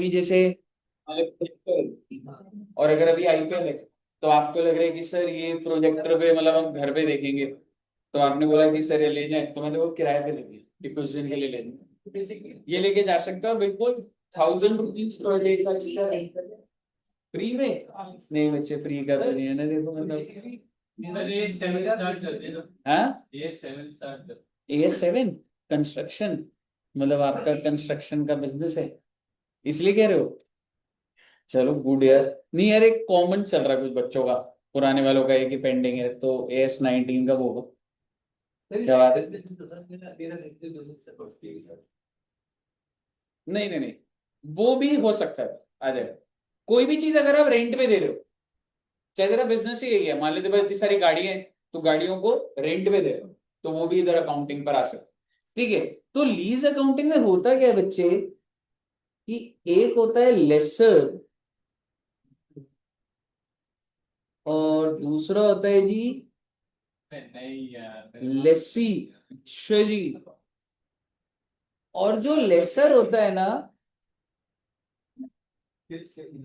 कोई जैसे और अगर अभी आईपीएल है तो आपको लग रहा है कि सर ये प्रोजेक्टर पे मतलब हम घर पे देखेंगे, तो आपने बोला कि सर ये ले जाए, तो मैं तो वो किराए पे लेंगे कि कुछ दिन के लिए लेंगे, ये लेके जा सकते हो बिल्कुल। 1000 रुपीज पर डे का इसका फ्री में। नहीं बच्चे फ्री का तो नहीं है ना, देखो मतलब हाँ AS7 कंस्ट्रक्शन, मतलब आपका कंस्ट्रक्शन का बिजनेस है इसलिए कह रहे हो। चलो गुड यार। नहीं यार, एक कॉमन चल रहा है कुछ बच्चों का, पुराने वालों का एक ही पेंडिंग है, तो AS19 का वो क्या बात है। नहीं नहीं नहीं, वो भी हो सकता है, आ जाएगा। कोई भी चीज अगर आप रेंट पे दे रहे हो, चाहे तेरा बिजनेस ही यही है, मान लो तेरे पास इतनी सारी गाड़ियां हैं, तो गाड़ियों को रेंट पे दे रहे हो, तो वो भी इधर अकाउंटिंग पर आ सकता है। ठीक है। तो लीज अकाउंटिंग में होता क्या है बच्चे, कि एक होता है लेसर और दूसरा होता है जी नहीं यार लेसी। अच्छा जी। और जो लेसर होता है ना,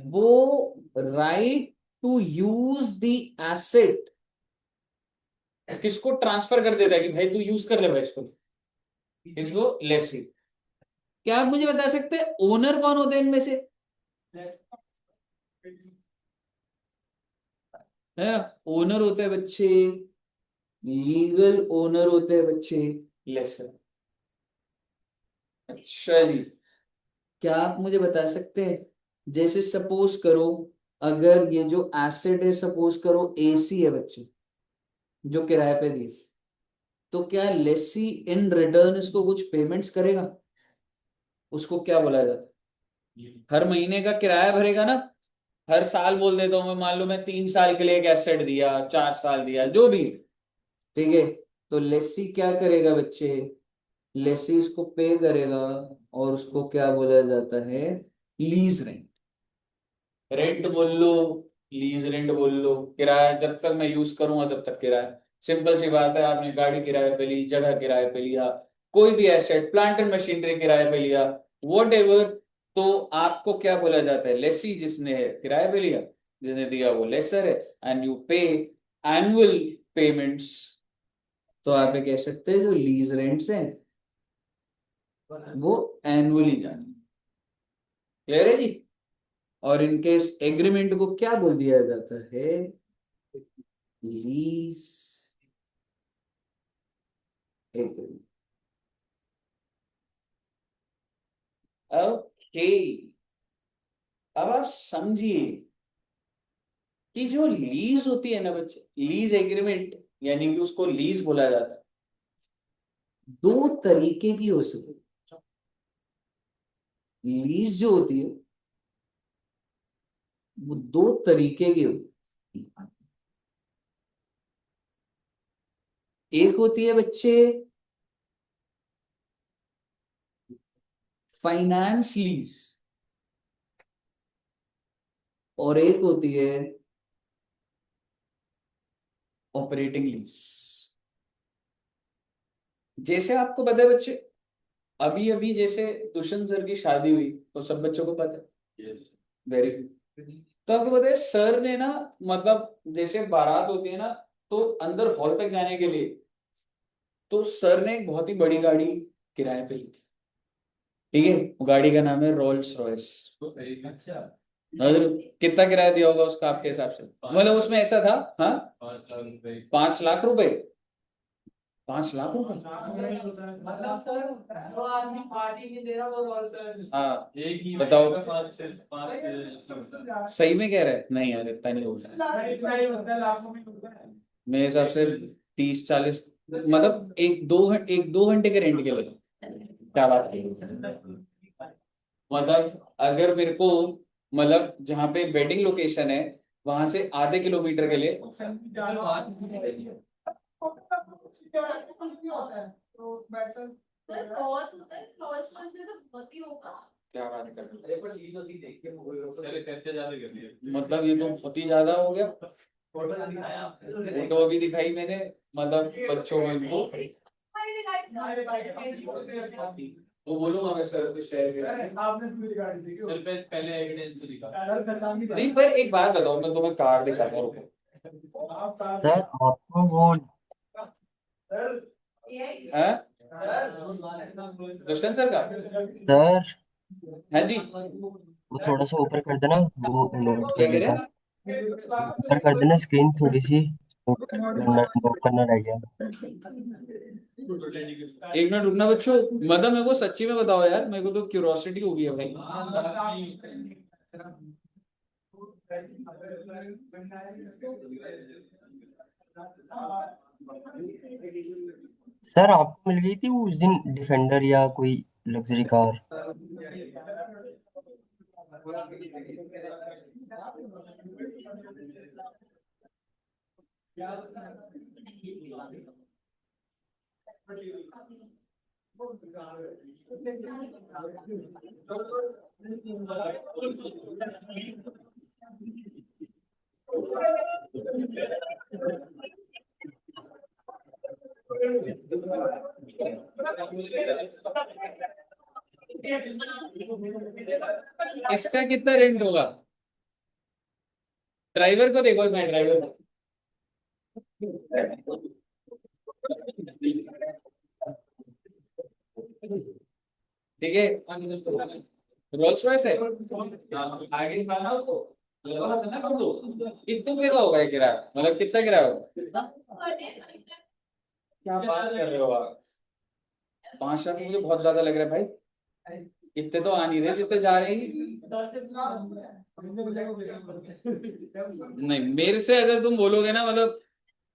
वो right to use the asset किसको ट्रांसफर कर देता है कि भाई तू यूज कर ले भाई इसको लेसी। क्या आप मुझे बता सकते हैं ओनर कौन होते हैं इनमें से, है ना। ओनर होते हैं बच्चे, लीगल ओनर होते हैं बच्चे, लेसर। अच्छा जी। क्या आप मुझे बता सकते हैं, जैसे सपोज करो, अगर ये जो एसेट है सपोज करो AC है बच्चे, जो किराए पे दिए, तो क्या लेसी इन रिटर्न इसको कुछ पेमेंट्स करेगा, उसको क्या बोला जाता है। हर महीने का किराया भरेगा ना, हर साल बोल देता हूं मैं, मान लो मैं 3 साल के लिए एक एसेट दिया, 4 साल दिया, जो भी। ठीक है। तो लेसी क्या करेगा बच्चे, लेसी इसको पे करेगा, और उसको क्या बोला जाता है, लीज रेंट। रेंट बोल लो, लीज रेंट बोल लो, किराया जब तक मैं यूज करूंगा तब तक किराया। सिंपल सी बात है, आपने गाड़ी किराए पे ली, जगह किराए पे लिया, कोई भी एसेट प्लांट एंड मशीनरी किराए पे लिया, वॉट एवर, तो आपको क्या बोला जाता है, लेसी जिसने किराए पे लिया, जिसने दिया वो लेसर है, एंड यू पे एनुअल पेमेंट्स। तो आप ये कह सकते हैं जो लीज रेंट्स हैं वो एनुअली जाने। क्लियर है जी। और इनके इस एग्रीमेंट को क्या बोल दिया जाता है, लीज एग्रीमेंट। ओके। अब आप समझिए कि जो लीज होती है ना बच्चे, लीज एग्रीमेंट, यानी कि उसको लीज बोला जाता है, दो तरीके की हो सकती है। लीज जो होती है वो दो तरीके की होती है। एक होती है बच्चे फाइनेंस लीज, और एक होती है ऑपरेटिंग लीज। जैसे आपको पता है बच्चे, अभी अभी जैसे दुष्यंत सर की शादी हुई, तो सब बच्चों को पता है। यस। Very good. तो आपको पता है सर ने ना, मतलब जैसे बारात होती है ना, तो अंदर हॉल तक जाने के लिए, तो सर ने एक बहुत ही बड़ी गाड़ी किराए पे ली थी। ठीक है। वो गाड़ी का नाम है रोल्स रॉयस। अच्छा। कितना किराया दिया होगा उसका आपके हिसाब से, मतलब उसमें ऐसा था। हाँ, 5 लाख रुपए। 5 लाख रुपए। मतलब सर वो आदमी पार्टी नहीं दे रहा वो और सर हाँ एक ही बताओ। पाँच सही में कह रहे हैं, नहीं यार इतना नहीं होगा। इतना ही होता है लाखों में होता है। मेरे हिसाब से 30-40, मतलब एक दो घंटे के रेंट के लिए। क्या बात है। मतलब अगर मेरे को, मतलब जहाँ पे वेडिंग लोकेशन है वहां से आधे किलोमीटर के लिए। क्या बात कर रहे हो? मतलब ये तो बहुत ही ज्यादा हो गया। फोटो भी दिखाई मैंने, मतलब बच्चों को इनको। वो बोलूंगा मैं सर को शेयर आपने पूरी गाड़ी देखी हो? सर पहले एविडेंस दिखा। सर पहचान नहीं नहीं, पर एक बात बताओ, मैं तुम्हें कार्ड दिखाता हूँ। आप कार सर आपको वो सर हाँ? दुष्यंत सर का? सर हाँ जी, वो थोड़ा सा ऊपर कर देना, वो नोट क्या कर कह रहे लेता। हैं? ऊपर कर देना स्क्रीन थोड़ी सी, नोट करना रह गया। एक मिनट रुकना बच्चों, मतलब मेरे को सच्ची में बताओ यार, मेरे को तो क्यूरोसिटी हो गई है भाई। सर आपको मिल गई थी वो उस दिन डिफेंडर या कोई लग्जरी कार? इसका कितना रेंट होगा? ड्राइवर को देखो, मैं ड्राइवर को। ठीक है, रोल्स रॉयस है। आगे निकालना उसको, कितने का होगा ये किराया, मतलब कितना किराया होगा? क्या बात कर रहे हो आप? 5 लाख मुझे बहुत ज्यादा लग रहा है भाई, इतने तो आ नहीं रहे जितने जा रहे हैं। नहीं, मेरे से अगर तुम बोलोगे ना, मतलब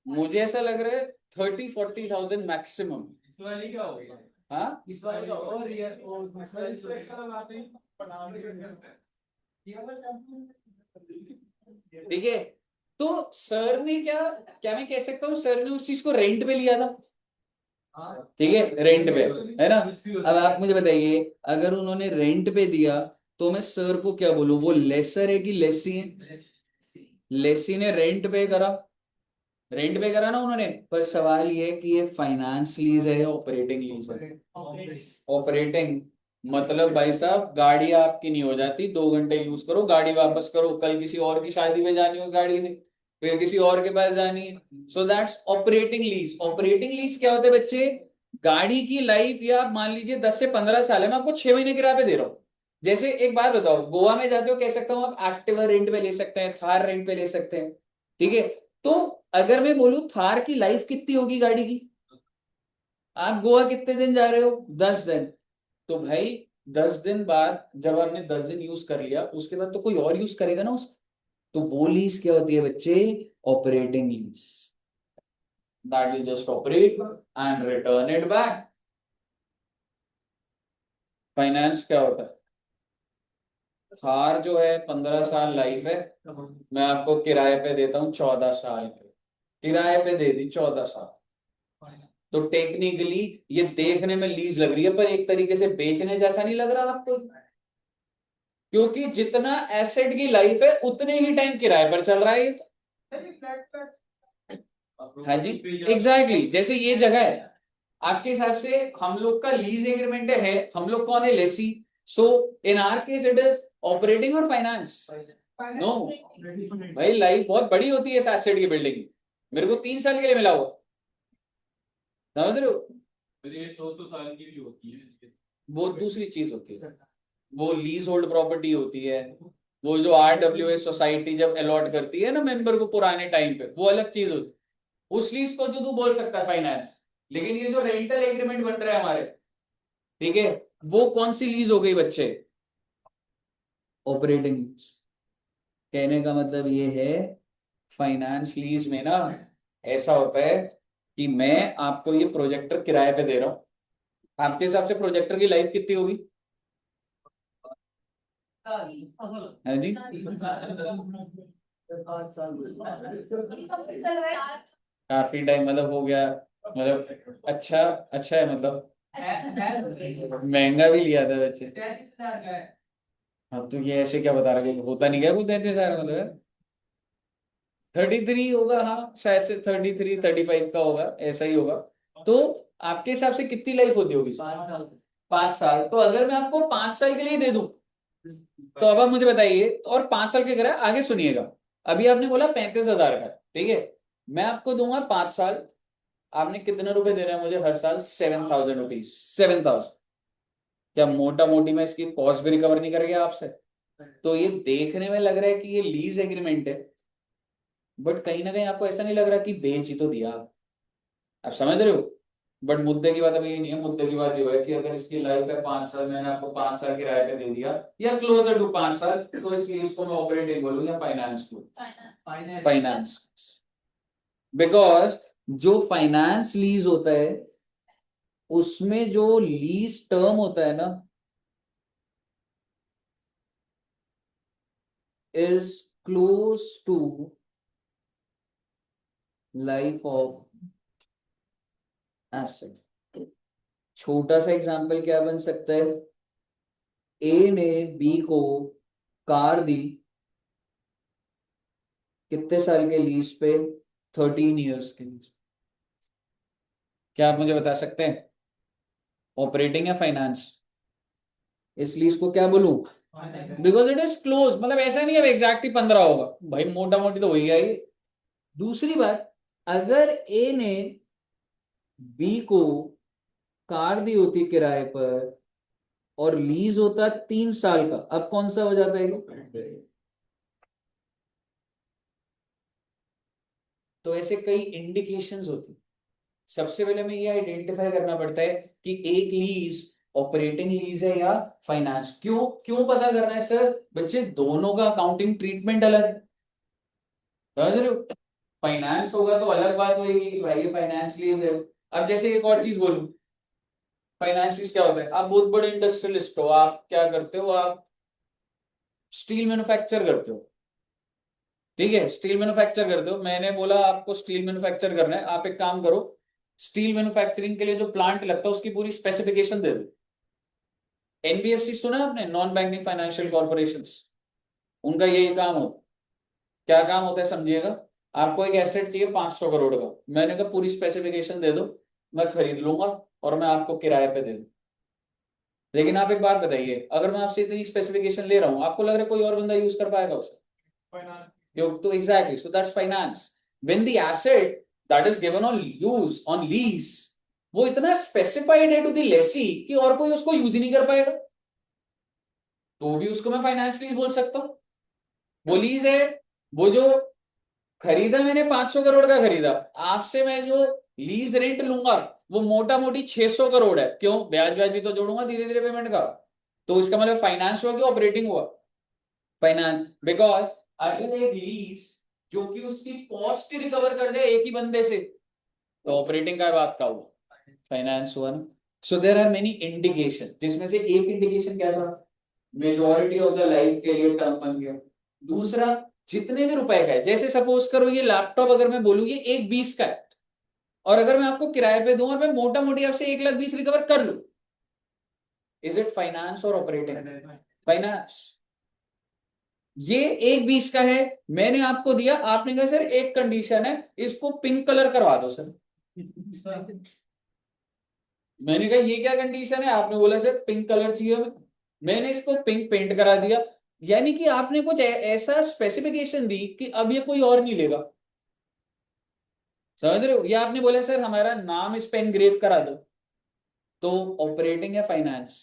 मुझे ऐसा लग रहा है 30-40,000 मैक्सिमम। इस वाली क्या होगी? हाँ, इस वाली का और रियल और ठीक है। तो सर ने क्या, क्या मैं कह सकता हूँ, सर ने उस चीज को रेंट पे लिया था। ठीक है, रेंट पे, है ना? अब आप मुझे बताइए, अगर उन्होंने रेंट पे दिया तो मैं सर को क्या बोलूं, वो लेसर है कि लेसी है? लेसी ने रेंट पे करा, रेंट पे करा ना उन्होंने, पर सवाल ये है कि ये फाइनेंस लीज है या ऑपरेटिंग लीज है? ऑपरेटिंग मतलब भाई साहब, गाड़ी आपकी नहीं हो जाती, 2 घंटे यूज करो, गाड़ी वापस करो, कल किसी और की शादी में जानी है उस गाड़ी ने, फिर किसी और के पास जानी है, so that's operating lease. Operating lease क्या होते हैं बच्चे? गाड़ी की लाइफ, या आप मान लीजिए 10 से 15 साल है, मैं आपको 6 महीने किराए पे दे रहा हूँ। जैसे एक बात बताओ, गोवा में जाते हो, कह सकता हूँ आप एक्टिवा रेंट पे ले सकते हैं, थार रेंट पे ले सकते हैं। ठीक है, तो अगर मैं बोलूं थार की लाइफ कितनी होगी गाड़ी की, आप गोवा कितने दिन जा रहे हो? 10 दिन। तो भाई 10 दिन बाद जब आपने 10 दिन यूज कर लिया, उसके बाद तो कोई और यूज करेगा ना उसको। तो वो लीज क्या होती है बच्चे? Operating lease, that you just operate and return it back. Finance क्या होता है? थार जो है 15 साल लाइफ है, मैं आपको किराए पे देता हूँ 14 साल के, किराए पे दे दी 14 साल। तो टेक्निकली ये देखने में लीज लग रही है, पर एक तरीके से बेचने जैसा नहीं लग रहा आपको, क्योंकि जितना एसेट की लाइफ है उतने ही टाइम किराए पर चल रहा है ये तो। हाँ जी, एग्जैक्टली जैसे ये जगह है, आपके हिसाब से हम लोग का लीज एग्रीमेंट है, हम लोग कौन है? Lessee. So in our case it is operating और फाइनेंस। नो भाई, लाइफ बहुत बड़ी होती है इस एसेट की, बिल्डिंग की। मेरे को 3 साल के लिए मिला हुआ, समझ रहे हो? फिर ये 100 साल की भी होती है। वो दूसरी चीज होती है, वो लीज होल्ड प्रॉपर्टी होती है। वो जो RWA सोसाइटी जब अलॉट करती है ना मेंबर को पुराने टाइम पे, वो अलग चीज होती है। उस लीज को तो तू बोल सकता है फाइनेंस, लेकिन ये जो रेंटल एग्रीमेंट बन रहे हैं हमारे, ठीक है, वो कौन सी लीज हो गई बच्चे? ऑपरेटिंग। कहने का मतलब ये है, फाइनेंस लीज में ना ऐसा होता है कि मैं आपको ये प्रोजेक्टर किराए पे दे रहा हूं, आपके हिसाब से प्रोजेक्टर की लाइफ कितनी होगी? है जी, काफी टाइम मतलब हो गया, मतलब अच्छा, अच्छा है मतलब, महंगा भी लिया था बच्चे। अब तो ये ऐसे क्या बता रहे हो, होता नहीं क्या कुछ देते सारे, मतलब 33 होगा, हाँ शायद से 33-35 का होगा, ऐसा ही होगा। तो आपके हिसाब से कितनी लाइफ होती होगी? 5 साल, तो अगर मैं आपको 5 साल के लिए दे दूं, तो अब आप मुझे बताइए, और 5 साल के करा, आगे सुनिएगा। अभी आपने बोला 35,000 का, ठीक है, मैं आपको दूंगा 5 साल। आपने कितने रुपए दे रहे हैं मुझे हर साल? 7,000 रुपीज। 7,000। क्या मोटा मोटी मैं इसकी कॉस्ट भी रिकवर नहीं कर गया आपसे? तो ये देखने में लग रहा है कि ये लीज एग्रीमेंट है, बट कहीं ना कहीं आपको ऐसा नहीं लग रहा कि बेच ही तो दिया आप समझ रहे हो? बट मुद्दे की बात अभी ये नहीं है। मुद्दे की बात ये है कि अगर इसकी लाइफ है 5 साल, मैंने आपको 5 साल किराए पे दे दिया, या क्लोजर टू 5 साल, तो इसलिए इसको मैं ऑपरेटिंग बोलूँ या फाइनेंस को? फाइनेंस। बिकॉज जो फाइनेंस लीज होता है, उसमें जो लीज टर्म होता है ना, is close to life of asset. छोटा सा एग्जांपल क्या बन सकता है? ए ने बी को कार दी, कितने साल के लीज पे? 13 ईयर्स के लीज। क्या आप मुझे बता सकते हैं ऑपरेटिंग या फाइनेंस? इस लीज को क्या बोलूं? बिकॉज इट इज क्लोज, मतलब ऐसा नहीं है एग्जैक्ट ही 15 होगा भाई, मोटा मोटी तो वही आई। दूसरी बात, अगर ए ने बी को कार दी होती किराए पर, और लीज होता 3 साल का, अब कौन सा हो जाता है ये? तो ऐसे कई इंडिकेशंस होती। सबसे पहले हमें ये आइडेंटिफाई करना पड़ता है कि एक लीज ऑपरेटिंग लीज है या फाइनेंस। क्यों क्यों पता करना है सर? बच्चे, दोनों का अकाउंटिंग ट्रीटमेंट अलग है, समझ रहे हो? फाइनेंस होगा तो अलग बात होगी कि भाई ये फाइनेंस लीज है। अब जैसे एक और चीज बोलूं, फाइनेंस लीज क्या होता है? आप बहुत बड़े इंडस्ट्रियलिस्ट हो, आप क्या करते हो? आप स्टील मैन्युफैक्चर करते हो, ठीक है, स्टील मैन्युफैक्चर करते हो। मैंने बोला आपको स्टील मैन्युफैक्चर करना है, आप एक काम करो, स्टील मैन्युफैक्चरिंग के लिए जो प्लांट लगता है उसकी पूरी स्पेसिफिकेशन दे दो। एनबीएफसी सुना है आपने? Non banking financial corporation. उनका यही काम होता है। क्या काम होता है समझिएगा? आपको एक एसेट चाहिए 500 करोड़ का, मैंने कहा पूरी स्पेसिफिकेशन दे दो, मैं खरीद लूंगा और मैं आपको किराए पे दे दूं। लेकिन आप एक बात बताइए, अगर मैं आपसे इतनी स्पेसिफिकेशन ले रहा हूं, आपको लग रहा है कोई और बंदा यूज कर पाएगा उसे? तो exactly, so that's finance. When the asset that is given on use on lease, वो इतना स्पेसिफाइड है टू द लेसी कि और कोई उसको यूज ही नहीं कर पाएगा, तो भी उसको मैं फाइनेंस लीज बोल सकता हूं। वो लीज है, वो जो खरीदा मैंने 500 करोड़ का खरीदा, आपसे मैं जो लीज रेंट लूंगा वो मोटा मोटी 600 करोड़ है। क्यों? ब्याज ब्याज भी तो जोड़ूंगा धीरे धीरे पेमेंट का। तो इसका मतलब फाइनेंस हुआ कि ऑपरेटिंग हुआ? फाइनेंस। बिकॉज अगर एक लीज जो कि उसकी कॉस्ट रिकवर कर दे एक ही बंदे से, तो ऑपरेटिंग का बात का हुआ? फाइनेंस हुआ ना। So there are many indication, जिसमें से एक इंडिकेशन क्या था? मेजोरिटी ऑफ द लाइफ के लिए टर्म बन गया। दूसरा, जितने भी रुपए का है, जैसे सपोज करो ये लैपटॉप अगर मैं बोलूँ ये 1,20 का है, और अगर मैं आपको किराए पे दूं और मैं मोटा मोटी आपसे 1,20,000 रिकवर कर लूं, इज इट फाइनेंस और ऑपरेटिंग? फाइनेंस। ये 1,20 का है, मैंने आपको दिया, आपने कहा सर एक कंडीशन है, इसको पिंक कलर करवा दो सर। मैंने कहा ये क्या कंडीशन है? आपने बोला सर पिंक कलर चाहिए हमें, मैंने इसको पिंक पेंट करा दिया। यानी कि आपने कुछ ऐसा स्पेसिफिकेशन दी कि अब ये कोई और नहीं लेगा, समझ रहे हो? या आपने बोला सर हमारा नाम इस पे एनग्रेव करा दो, तो ऑपरेटिंग है फाइनेंस।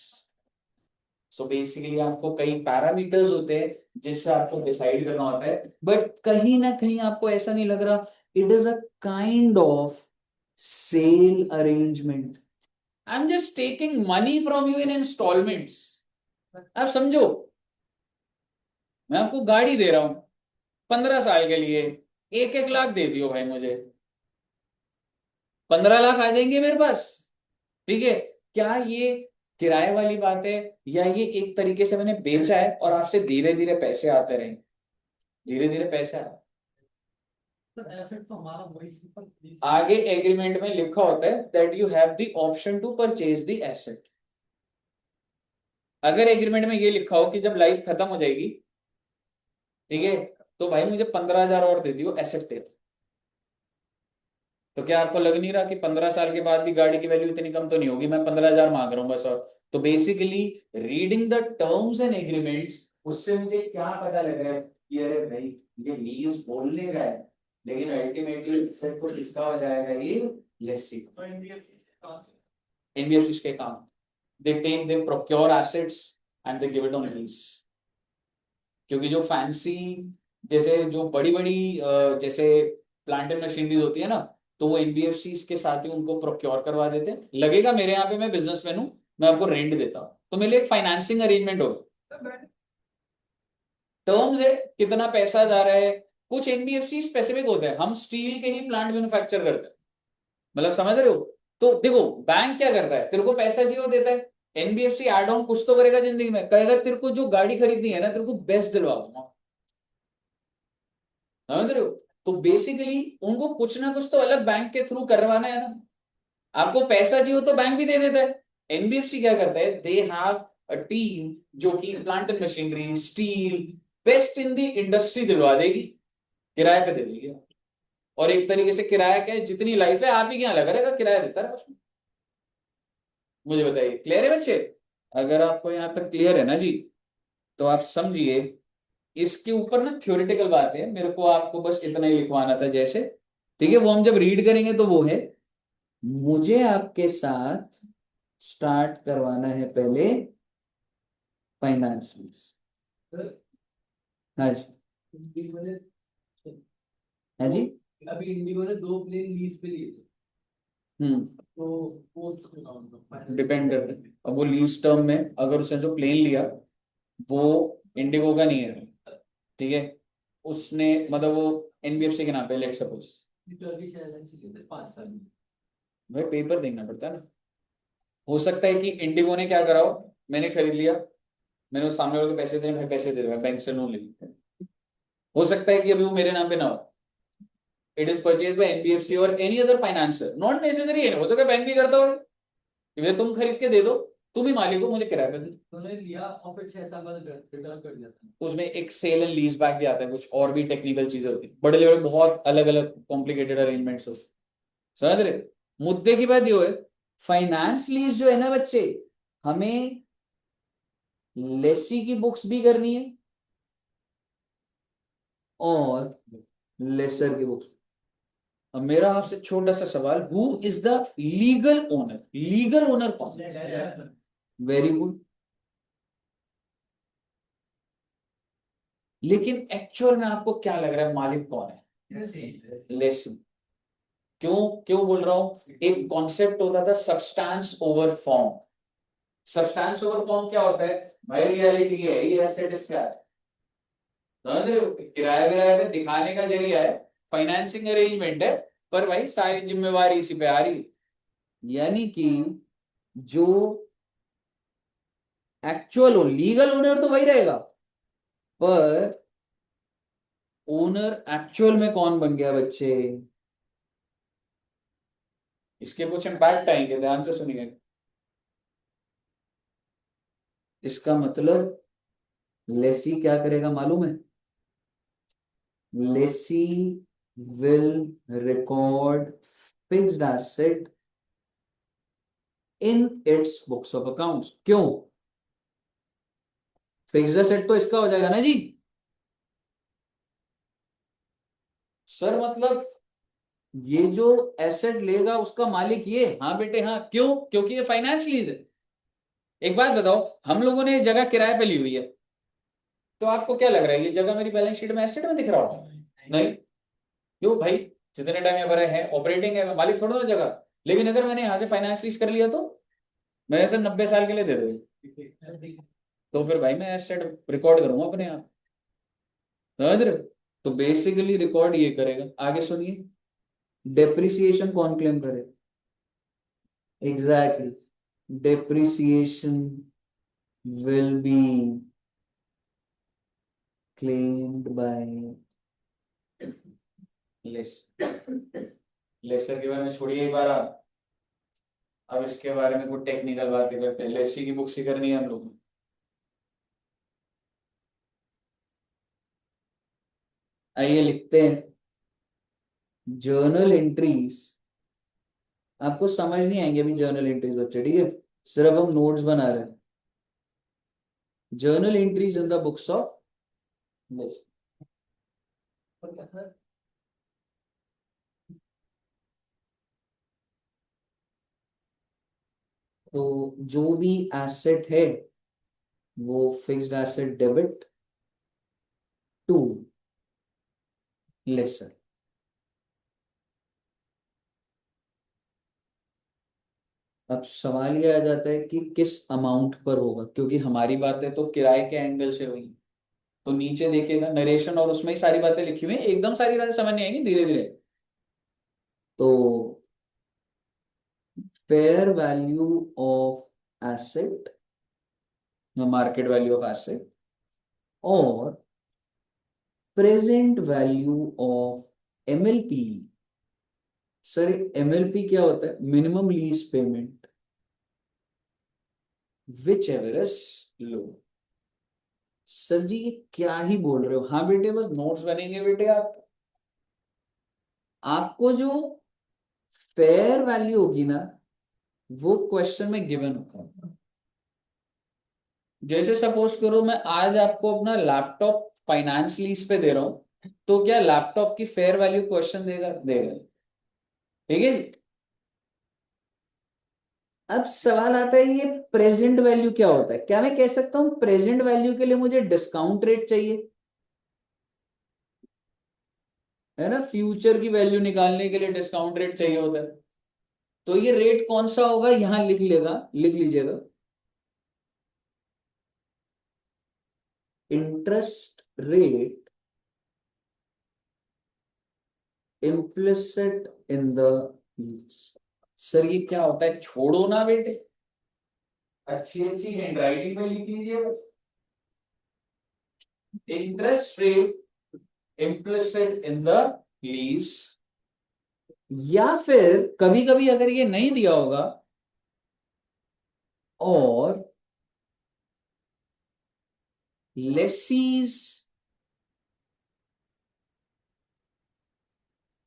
सो बेसिकली आपको कई पैरामीटर्स होते हैं जिससे आपको डिसाइड करना होता है, बट कहीं ना कहीं आपको ऐसा नहीं लग रहा it is a kind of sale arrangement? I am just taking money from you in installments. आप समझो, मैं आपको गाड़ी दे रहा हूं 15 साल के लिए, 1-1 लाख दे दियो भाई मुझे, 15 लाख आ जाएंगे मेरे पास, ठीक है? क्या ये किराए वाली बात है, या ये एक तरीके से मैंने बेचा है और आपसे धीरे धीरे पैसे आते रहे? धीरे धीरे पैसे आए। एसेट तो हमारा वही आगे एग्रीमेंट में लिखा होता है that you have the option to purchase the asset. अगर एग्रीमेंट में ये लिखा हो कि जब लाइफ खत्म हो जाएगी, ठीक है, तो भाई मुझे 15,000 और दे दियो, एसेट तेरा। तो क्या आपको लग नहीं रहा कि 15 साल के बाद भी गाड़ी की वैल्यू इतनी कम तो नहीं होगी? मैं 15,000 मांग रहा हूँ बस। और तो basically reading the terms and agreements, उससे मुझे क्या पता लग रहा है कि अरे भाई ये लीज बोलने का है, लेकिन अल्टीमेटली सेट को किसका हो जाएगा? ये लेसी। एनबीएफसी के काम, they take, they procure assets and they give it on lease. क्योंकि जो फैंसी, जैसे जो बड़ी बड़ी जैसे प्लांट एंड मशीनरीज होती है ना, तो वो एनबीएफसी के साथ ही उनको प्रोक्योर करवा देते हैं। लगेगा मेरे यहाँ पे मैं बिजनेसमैन हूँ, मैं आपको रेंट देता हूँ, तो मेरे लिए एक फाइनेंसिंग अरेंजमेंट होगा। टर्म्स है कितना पैसा जा रहा है, कुछ एनबीएफसी स्पेसिफिक होते हैं। हम स्टील के ही प्लांट मैन्युफैक्चर करते हैं, मतलब समझ रहे हो? तो देखो बैंक क्या करता है, तेरे को पैसा चाहिए वो देता है। एनबीएफसी एड ऑन कुछ तो करेगा जिंदगी में, कहेगा तेरे को जो गाड़ी खरीदनी है ना, तेरे को बेस्ट दिलवा दूंगा। समझ रहे हो? तो बेसिकली उनको कुछ ना कुछ तो अलग बैंक के थ्रू करवाना है ना। आपको पैसा चाहिए तो बैंक भी दे देता है। एनबीएफसी क्या करता है, दे हैव अ टीम जो कि plant and machinery, steel, best in the industry दिलवा देगी, किराए पे दे देगी। और एक तरीके से किराया क्या है, जितनी लाइफ है आप ही क्या लगा रहेगा, किराया देता रहे उसमें। मुझे बताइए, क्लियर है बच्चे? अगर आपको यहां तक क्लियर है ना जी, तो आप समझिए इसके ऊपर ना थ्योरेटिकल बात है, मेरे को आपको बस इतना ही लिखवाना था जैसे। ठीक है, वो हम जब रीड करेंगे तो वो है, मुझे आपके साथ स्टार्ट करवाना है पहले फाइनेंस में। हाँ जी, हाँ जी। अभी इंडिगो ने 2 प्लेन लीज पे लिए थे, तो वो डिपेंड करता है। अब वो लीज टर्म में अगर उसने जो प्लेन लिया वो इंडिगो का नहीं है, ठीक है, उसने मतलब वो एनबीएफसी के नाम पे, लेट सपोज। टर्किश एयरलाइंस लिए थे 5 साल में। भाई पेपर देखना पड़ता है ना। हो सकता है कि इंडिगो ने क्या करा हो, मैंने खरीद लिया, मैंने उस सामने वाले को पैसे देने, भाई पैसे दे दो, मैं बैंक से लोन ले लेते हैं। हो सकता है कि अभी वो मेरे नाम पे ना हो, it is purchase by NBFC और any other financier, not necessary है, हो सकता है बैंक भी करता हो। तुम खरीद के दे दो, तुम ही मालिक हो, मुझे किराए पे दे। उन्होंने लिया और फिर 6 साल बाद रिटर्न कर दिया था। उसमें एक सेल एंड लीज बैक भी आता है, कुछ और भी टेक्निकल चीजें होती है, बड़े लेवल बहुत अलग अलग कॉम्प्लिकेटेड अरेंजमेंट्स होते हैं। समझ रहे? मुद्दे की बात ये है, फाइनेंस लीज जो है ना बच्चे, हमें लेसी की बुक्स भी करनी है और लेसर की बुक्स। अब मेरा आपसे छोटा सा सवाल, who is the legal owner? Legal owner कौन है? Very good. लेकिन एक्चुअल में आपको क्या लग रहा है मालिक कौन है? लेसी। क्यों क्यों बोल रहा हूं? एक कॉन्सेप्ट होता था substance over form. Substance over form क्या होता है भाई? रियलिटी है, ये एसेट इसका है, समझ रहे हो? किराया विराया पे दिखाने का जरिया है, फाइनेंसिंग अरेंजमेंट है, पर भाई सारी जिम्मेवारी इसी पे आ रही। यानी कि जो एक्चुअल हो, लीगल ओनर तो वही रहेगा, पर ओनर एक्चुअल में कौन बन गया बच्चे? इसके कुछ इम्पैक्ट आएंगे, ध्यान से सुनिए। इसका मतलब लेसी क्या करेगा मालूम है? Lessee will record fixed asset in its books of accounts. क्यों? फिक्स्ड एसेट तो इसका हो जाएगा ना जी। सर मतलब ये जो एसेट लेगा उसका मालिक ये? हाँ बेटे हाँ। क्यों? क्योंकि ये फाइनेंस लीज है। एक बात बताओ, हम लोगों ने ये जगह किराए पे ली हुई है, तो आपको क्या लग रहा है ये जगह मेरी बैलेंस शीट में एसेट में दिख रहा होगा? नहीं। क्यों भाई? जितने टाइम ये भरे हैं ऑपरेटिंग है, मैं मालिक थोड़ा ना जगह। लेकिन अगर मैंने यहाँ से फाइनेंस लीज कर लिया तो मैं ऐसे 90 साल के लिए दे दो, तो फिर भाई मैं एसेट रिकॉर्ड करूंगा अपने आप। समझ रहे हो? तो बेसिकली रिकॉर्ड ये करेगा। आगे सुनिए, डेप्रिसिएशन कौन क्लेम करे? Exactly, depreciation will be claimed by lessor के बारे में छोड़िए एक बार आप, अब इसके बारे में कुछ टेक्निकल बातें करते हैं। लेसी की बुक सी करनी है हम लोग। आइए लिखते हैं, जर्नल एंट्रीज आपको समझ नहीं आएंगे अभी जर्नल एंट्रीज बच्चे, ठीक है, सिर्फ हम नोट्स बना रहे हैं। Journal entries in the books of list. तो जो भी एसेट है वो fixed asset debit to lessor. अब सवाल ये आ जाता है कि किस अमाउंट पर होगा, क्योंकि हमारी बातें तो किराए के एंगल से हुई। तो नीचे देखिएगा नरेशन और उसमें ही सारी बातें लिखी हुई हैं, एकदम सारी बातें समझ नहीं आएंगी, धीरे धीरे। तो fair value of asset, market value of asset, और present value of MLP. Sir MLP क्या होता है? Minimum lease payment, whichever is low. Sir ji ये क्या ही बोल रहे हो? हाँ बेटे, बस नोट्स बनेंगे बेटे। आपको जो फेयर वैल्यू होगी ना, वो क्वेश्चन में गिवन होगा। जैसे सपोज करो मैं आज आपको अपना लैपटॉप फाइनेंस लीज पे दे रहा हूं, तो क्या लैपटॉप की फेयर वैल्यू क्वेश्चन देगा? देगा, ठीक है। अब सवाल आता है ये प्रेजेंट वैल्यू क्या होता है? क्या मैं कह सकता हूं प्रेजेंट वैल्यू के लिए मुझे डिस्काउंट रेट चाहिए, है ना? फ्यूचर की वैल्यू निकालने के लिए डिस्काउंट रेट चाहिए होता है। तो ये रेट कौन सा होगा? यहां लिख लीजिएगा, interest rate implicit in the lease. Sir ये क्या होता है? छोड़ो ना बेटे, अच्छी अच्छी हैंडराइटिंग में लिख लीजिए। Interest rate implicit in the lease, या फिर कभी कभी अगर ये नहीं दिया होगा और lessee's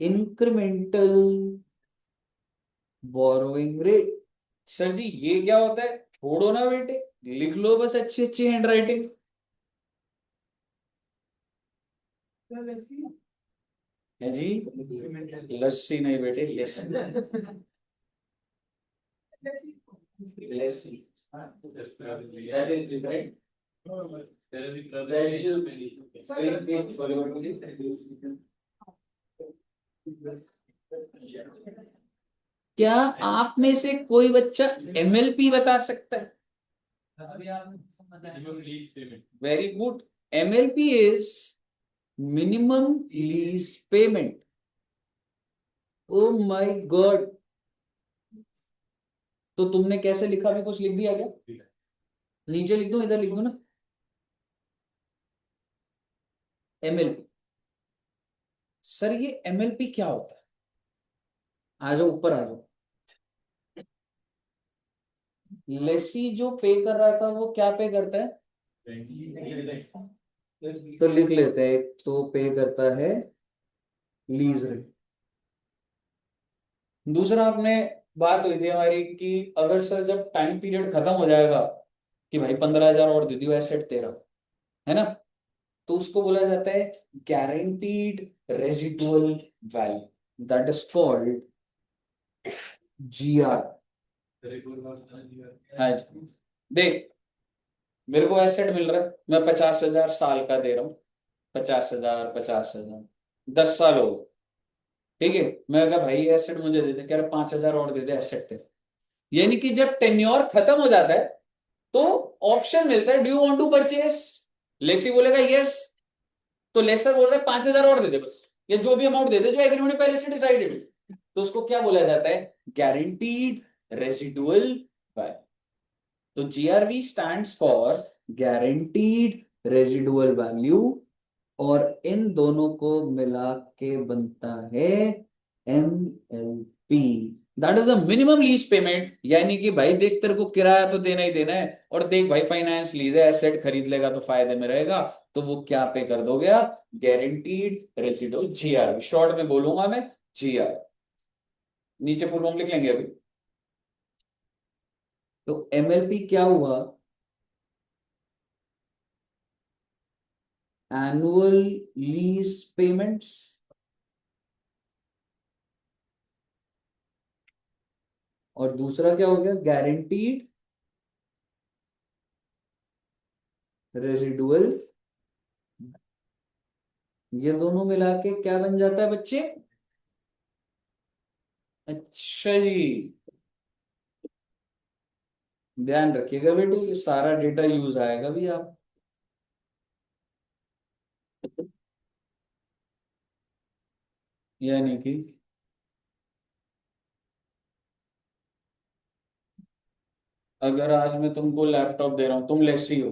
incremental borrowing rate. Sir ji ये क्या होता है? छोड़ो ना बेटे, लिख लो बस अच्छी अच्छी हैंडराइटिंग। है जी, लस्सी नहीं बेटे, lassi lassi, that is different. क्या आप में से कोई बच्चा एमएलपी बता सकता है? Very good. MLP is minimum lease payment. O my God, तो तुमने कैसे लिखा? मैं कुछ लिख दिया क्या? नीचे लिख दूं, इधर लिख दूं ना, एमएलपी। सर ये एमएलपी क्या होता है? आ जाओ ऊपर आ जाओ। लेसी जो पे कर रहा था वो क्या पे करता है? तो लिख लेते हैं, तो पे करता है लीज रेट। दूसरा, आपने बात हुई थी हमारी कि अगर सर जब टाइम पीरियड खत्म हो जाएगा कि भाई 15,000 और दे दियो एसेट तेरा, है ना, तो उसको बोला जाता है guaranteed residual value, that is called GR. हाँ जी, देख मेरे को एसेट मिल रहा है, मैं 50,000 साल का दे रहा हूँ, 50,000 50,000, 10 साल हो गए, ठीक है। मैं कहा भाई एसेट मुझे दे दे, कह रहा 5,000 और दे दे एसेट तेरे। यानी कि जब टेन्योर खत्म हो जाता है तो ऑप्शन मिलता है, do you want to purchase? Lessee बोलेगा यस, तो लेसर बोल रहा है 5,000 और दे दे बस, या जो भी अमाउंट दे दे जो एग्रीमेंट ने पहले से डिसाइडेड। तो उसको क्या बोला जाता है? Guaranteed residual value. तो GRV stands for guaranteed residual value, और इन दोनों को मिला के बनता है MLP, that is a minimum lease payment. यानी कि भाई देख तेरे को किराया तो देना ही देना है, और देख भाई फाइनेंस लीज है, एसेट खरीद लेगा तो फायदे में रहेगा, तो वो क्या पे कर दोगे आप? गारंटीड रेसिडुअल, जीआर, शॉर्ट में बोलूंगा मैं, जीआर। नीचे फुल फॉर्म लिख लेंगे अभी। तो एमएलपी क्या हुआ? एनुअल लीज पेमेंट्स, और दूसरा क्या हो गया? Guaranteed residual. ये दोनों मिला के क्या बन जाता है बच्चे? अच्छा जी, ध्यान रखिएगा बेटे, ये सारा डेटा यूज आएगा भी आप। यानी कि अगर आज मैं तुमको लैपटॉप दे रहा हूं, तुम लेसी हो,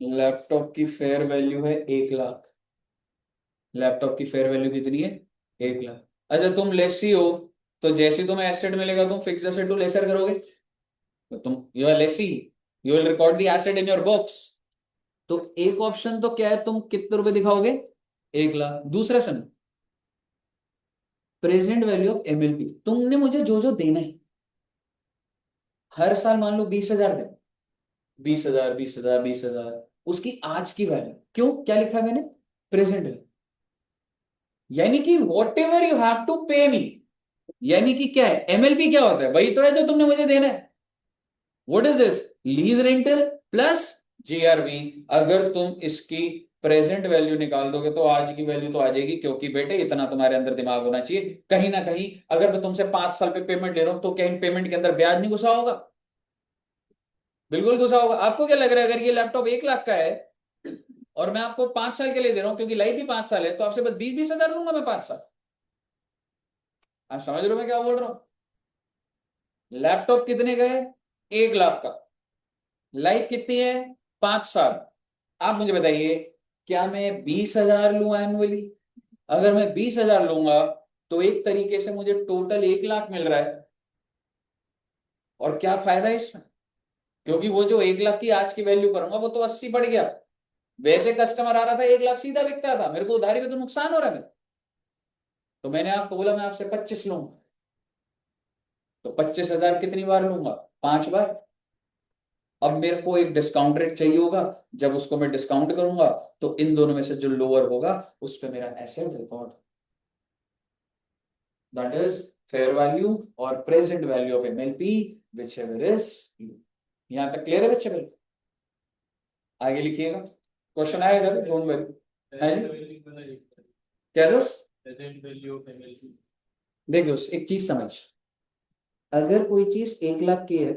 लैपटॉप की फेयर वैल्यू है 1 लाख। लैपटॉप की फेयर वैल्यू कितनी है? 1 लाख। अच्छा तुम लेसी हो, तो जैसे तुम्हें एसेट मिलेगा तुम फिक्स एसेट टू लेसर करोगे, तो तुम you are lessee, you will record the asset in your books. तो एक ऑप्शन तो क्या है, तुम कितने रुपए दिखाओगे? 1 लाख। दूसरा सन, प्रेजेंट वैल्यू ऑफ एमएलपी, तुमने मुझे जो जो देना है हर साल, मान लो 20,000 दे, 20,000 20,000 20,000, उसकी आज की वैल्यू, क्यों, क्या लिखा है मैंने? Present value. यानी कि whatever you have to pay me, यानी कि क्या है, एमएलपी क्या होता है? वही तो है जो तुमने मुझे देना है। What is this? Lease rental plus GRV. अगर तुम इसकी प्रेजेंट वैल्यू निकाल दोगे तो आज की वैल्यू तो आ जाएगी, क्योंकि बेटे इतना तुम्हारे अंदर दिमाग होना चाहिए, कहीं ना कहीं अगर मैं तुमसे 5 साल पे पेमेंट ले रहा हूं तो क्या इन पेमेंट के अंदर ब्याज नहीं घुसा होगा? बिल्कुल घुसा होगा। आपको क्या लग रहा है, अगर ये लैपटॉप 1 लाख का है और मैं आपको 5 साल के लिए दे रहा हूं, क्योंकि लाइफ भी 5 साल है, तो आपसे बस 20-20 हजार लूंगा मैं 5 साल। आप समझ रहे हो मैं क्या बोल रहा हूं? लैपटॉप कितने का है? 1 लाख का। लाइफ कितनी है? 5 साल। आप मुझे बताइए, क्या मैं 20,000 लूं एनुअली? अगर मैं 20,000 लूंगा तो एक तरीके से मुझे टोटल 1 लाख मिल रहा है। और क्या फायदा है इसमें? क्योंकि वो जो 1 लाख की आज की वैल्यू करूंगा वो तो 80 बढ़ गया। वैसे कस्टमर आ रहा था 1 लाख सीधा बिकता था, मेरे को उधारी में तो नुकसान हो रहा है मेरा। तो मैंने आपको बोला मैं आपसे 25 लूंगा, तो 25,000 कितनी बार लूंगा? 5 बार। अब मेरे को एक डिस्काउंट रेट चाहिए होगा, जब उसको मैं डिस्काउंट करूंगा तो इन दोनों में से जो लोअर होगा उस पर मेरा asset record, that is fair value और present value of MLP, whichever is. यहां तक क्लियर है बच्चे? बिल्कुल आगे लिखिएगा, क्वेश्चन आएगा, डोंट वरी। क्या दोस्त? Present value of MLP. देखो एक चीज समझ, अगर कोई चीज 1 लाख की है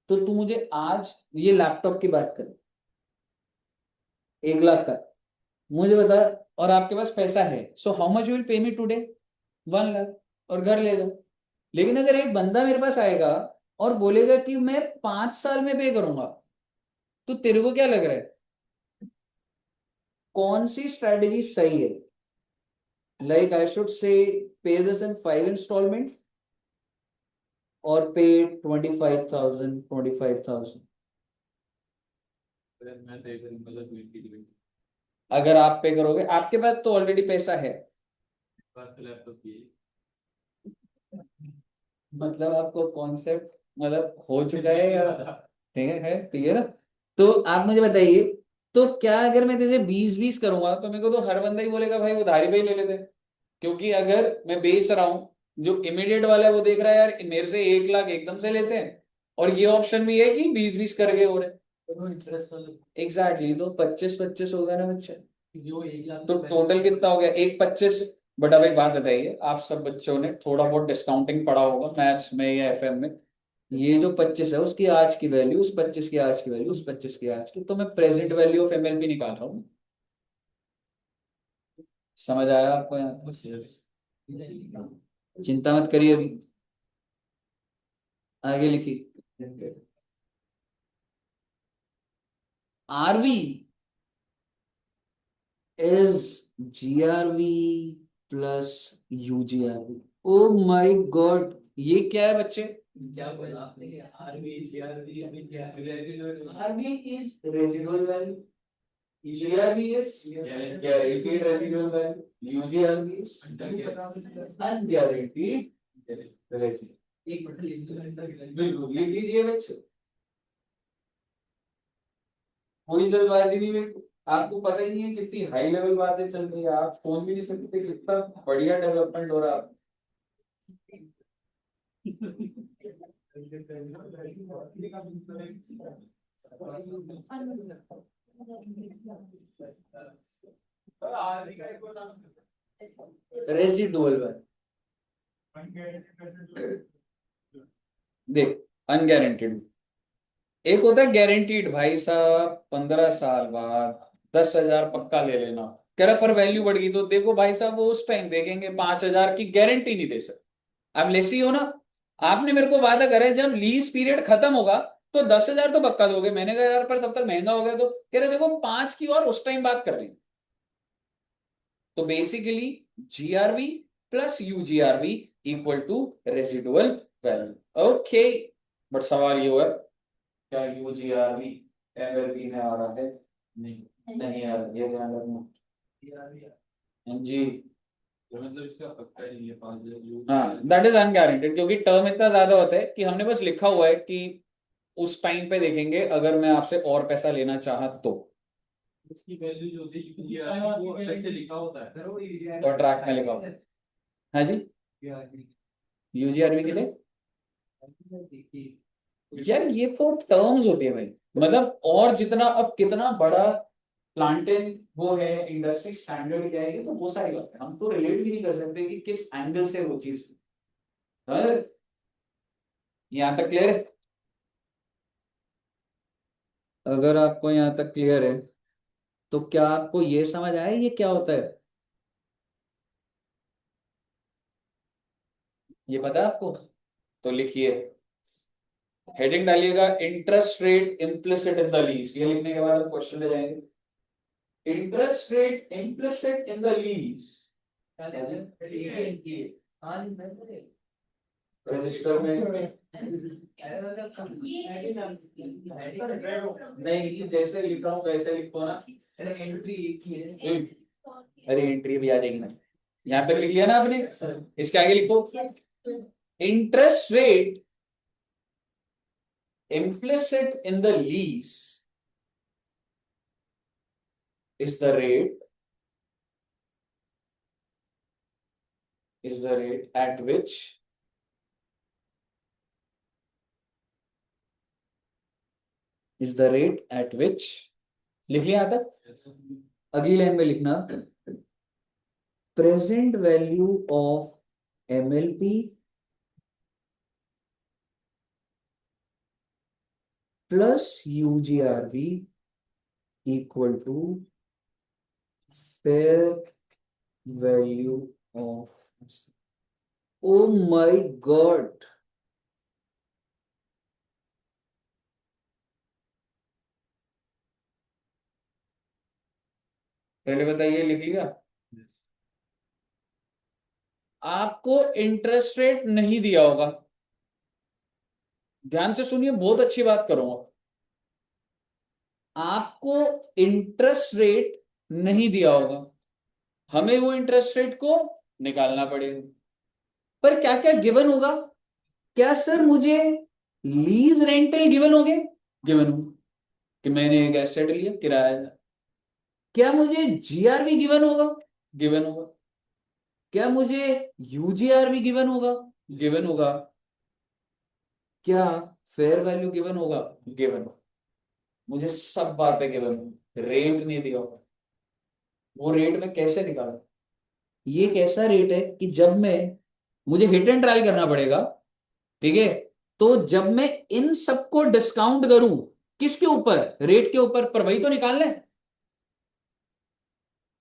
तो तू मुझे आज, ये लैपटॉप की बात कर, 1 लाख का मुझे बता, और आपके पास पैसा है, so how much you will pay me today? 1 lakh, और घर ले लो। लेकिन अगर एक बंदा मेरे पास आएगा और बोलेगा कि मैं 5 साल में पे करूंगा, तो तेरे को क्या लग रहा है, कौन सी स्ट्रेटेजी सही है? लाइक आई शुड से पे दिस इन 5 इंस्टॉलमेंट और पे 25,000 25,000। मैं देख मतलब 20 अगर आप पे करोगे, आपके पास तो ऑलरेडी पैसा है, लैपटॉप की मतलब आपको कॉन्सेप्ट मतलब हो चुका है या? ठीक है क्लियर है। तो आप मुझे बताइए, तो क्या अगर मैं जैसे 20-20 करूंगा तो मेरे को तो हर बंदा ही बोलेगा भाई उधारी पे ही ले लेते, क्योंकि अगर मैं बेच रहा हूं, जो इमीडिएट वाला है वो देख रहा है यार मेरे से 1 लाख एकदम से लेते हैं, और ये ऑप्शन भी है कि 20-20 करके हो रहे। इंटरेस्ट एग्जैक्टली, तो 25-25 हो गया ना बच्चे, जो 1 लाख तो टोटल कितना हो गया? 1 25। बट अब एक बात बताइए, आप सब बच्चों ने थोड़ा बहुत डिस्काउंटिंग पढ़ा होगा मैथ्स में या एफएम में, ये जो 25 है उसकी आज की वैल्यू, उस 25 की आज की वैल्यू, उस 25 की आज की, तो मैं प्रेजेंट वैल्यू ऑफ एमएलपी निकाल रहा हूँ। समझ आया आपको? यहाँ चिंता मत करिए, अभी आगे लिखिए। RV is GRV plus UGRV. Oh my god, ये क्या है बच्चे? क्या बोला आपने? आरबी जीआरबी अभी क्या RV is residual value, GRV is guaranteed residual value, UGRV is unguaranteed residual। एक मिनट लिख बिल्कुल लिख लीजिए बच्चे, कोई जल्दबाजी नहीं है। आपको पता ही नहीं है कितनी हाई लेवल बातें चल रही है, आप सोच भी नहीं सकते कितना बढ़िया डेवलपमेंट हो रहा है। रेसिडुअल वैल्यू देख, अनगारंटेड एक होता है गारंटीड, भाई साहब 15 साल बाद 10,000 पक्का ले लेना, कह रहा पर वैल्यू बढ़ गई तो देखो भाई साहब वो उस टाइम देखेंगे, 5,000 की गारंटी नहीं दे सकते। आप लेसी हो ना, आपने मेरे को वादा करा है जब लीज पीरियड खत्म होगा तो 10,000 तो पक्का दोगे, मैंने कहा यार पर तब तक महंगा हो गया, तो कह रहे देखो 5 की और उस टाइम बात कर रहे हैं। तो basically GRV plus UGRV equal to residual value. Okay, but सवाल ये हुआ क्या UGRV MLP में आ रहा है? नहीं आ रहा, ये ध्यान रखना जी। तो मतलब इसका पक्का नहीं है 5,000। हाँ, दैट इज अनगारंटेड, क्योंकि टर्म इतना ज्यादा होता है कि हमने बस लिखा हुआ है कि उस टाइम पे देखेंगे अगर मैं आपसे और पैसा लेना चाहा तो। उसकी वैल्यू जो होती है UGR वो अलग से लिखा होता है। कॉन्ट्रैक्ट में लिखा होता है। हाँ जी, UGRV के लिए यार ये तो टर्म्स होती है भाई, मतलब और जितना अब कितना बड़ा प्लांटेन वो है, इंडस्ट्री स्टैंडर्ड क्या है, ये तो वो सारी बात है, हम तो रिलेट भी नहीं कर सकते कि किस एंगल से वो चीज। यहां तक क्लियर है? अगर आपको यहां तक क्लियर है तो क्या आपको ये समझ आया ये क्या होता है? ये पता है आपको? तो लिखिए, हेडिंग डालिएगा interest rate implicit in the lease. ये लिखने के बाद हम क्वेश्चन ले जाएंगे। Interest rate implicit in the lease register में नहीं, जैसे लिख रहा हूँ वैसे लिखो ना। एंट्री एक ही है। अरे एंट्री भी आ जाएगी ना, यहाँ तक लिख लिया ना आपने, इसके आगे लिखो interest rate implicit in the lease is the rate at which लिख लिया आता। अगली लाइन में लिखना present value of MLP plus UGRV equal to fair value of. Oh my god, पहले बताइए लिख लिया? आपको इंटरेस्ट रेट नहीं दिया होगा, ध्यान से सुनिए, बहुत अच्छी बात करूंगा। आपको इंटरेस्ट रेट नहीं दिया होगा, हमें वो इंटरेस्ट रेट को निकालना पड़ेगा। पर क्या क्या गिवन होगा? क्या सर मुझे लीज रेंटल गिवन हो गए? गिवन हो कि मैंने एक एसेट लिया किराया। क्या मुझे GRV गिवन होगा? गिवन होगा। क्या मुझे UGRV गिवन होगा? गिवन होगा। क्या फेयर वैल्यू गिवन होगा? गिवन होगा। मुझे सब बातें गिवन, रेट नहीं दिया होगा। वो रेट में कैसे निकाला? ये कैसा रेट है कि जब मैं, मुझे हिट एंड ट्रायल करना पड़ेगा, ठीक है, तो जब मैं इन सबको डिस्काउंट करूं किसके ऊपर? रेट के ऊपर, पर वही तो निकालना है।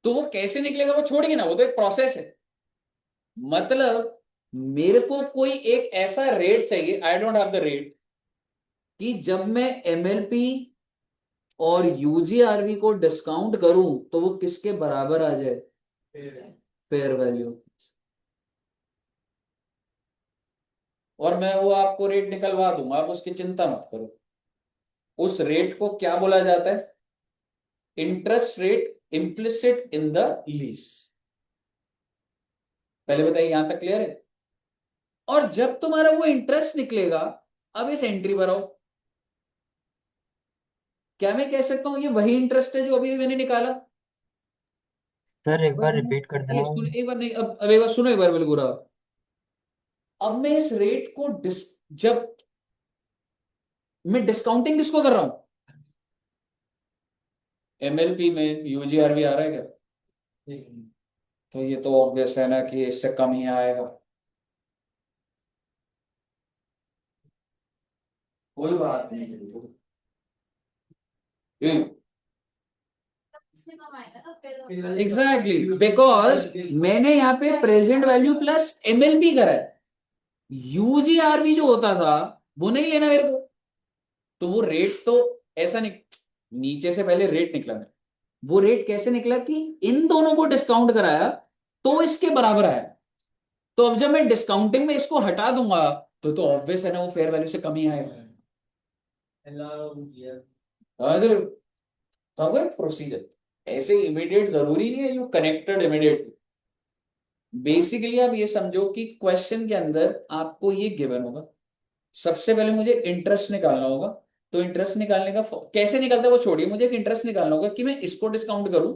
तो वो कैसे निकलेगा वो छोड़िए ना, वो तो एक प्रोसेस है। मतलब मेरे को कोई एक ऐसा रेट चाहिए, I don't have the rate, कि जब मैं MLP और UGRV को डिस्काउंट करूं तो वो किसके बराबर आ जाए? Fair value. और मैं वो आपको रेट निकलवा दूंगा, आप उसकी चिंता मत करो। उस रेट को क्या बोला जाता है? Interest rate implicit in the lease. पहले बताइए, यहां तक क्लियर है? और जब तुम्हारा वो इंटरेस्ट निकलेगा, अब इस एंट्री पर आओ, क्या मैं कह सकता हूं ये वही इंटरेस्ट है जो अभी मैंने निकाला? सर एक बार रिपीट कर देना। एक बार नहीं, अब एक बार सुनो, एक बार बिल्कुल। अब मैं इस रेट को जब मैं डिस्काउंटिंग किसको कर रहा हूं? एमएलपी में यूजीआरवी आ रहा है क्या? तो ये तो ऑब्वियस है ना कि इससे कम ही आएगा। कोई बात नहीं। एग्जैक्टली, बिकॉज मैंने यहाँ पे प्रेजेंट वैल्यू प्लस एमएलपी करा है। यूजीआरवी जो होता था वो नहीं लेना मेरे को। तो वो रेट तो ऐसा नहीं, नीचे से पहले रेट निकला मेरा, वो रेट कैसे निकला कि इन दोनों को डिस्काउंट कराया तो इसके बराबर आया। तो अब जब मैं डिस्काउंटिंग में इसको हटा दूंगा तो ऑब्वियस है ना, वो फेयर वैल्यू से कम ही आएगा। तो आपको एक प्रोसीजर, ऐसे इमीडिएट जरूरी नहीं है यू कनेक्टेड इमीडिएटली। बेसिकली आप ये समझो कि क्वेश्चन के अंदर आपको ये गिवन होगा, सबसे पहले मुझे इंटरेस्ट निकालना होगा। तो इंटरेस्ट निकालने का कैसे निकलता है वो छोड़िए, मुझे एक इंटरेस्ट निकालना होगा कि मैं इसको डिस्काउंट करूं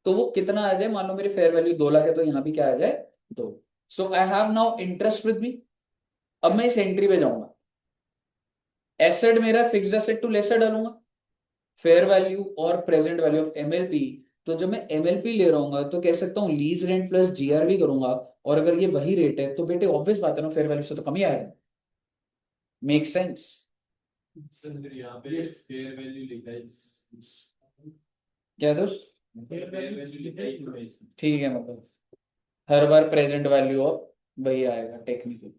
तो वो कितना आ जाए। मान लो मेरी फेयर वैल्यू 2 लाख है, तो यहाँ भी क्या आ जाए, 2। So I have now interest with me. अब मैं इस एंट्री पे जाऊंगा, एसेट मेरा फिक्स्ड एसेट टू लेसर डालूंगा, फेयर वैल्यू और प्रेजेंट वैल्यू ऑफ एमएलपी। तो जब मैं एमएलपी ले रहा हूँ तो कह सकता हूँ लीज रेंट प्लस जीआरवी करूंगा। और अगर ये वही रेट है तो बेटे ऑब्वियस बात है ना, फेयर वैल्यू से तो कम ही आएगा। Make sense? सर यहाँ पे फेयर वैल्यू लिखा है। क्या दोस्त? फेयर वैल्यू लिखा है। ठीक है, मतलब हर बार प्रेजेंट वैल्यू और वही आएगा टेक्निकली?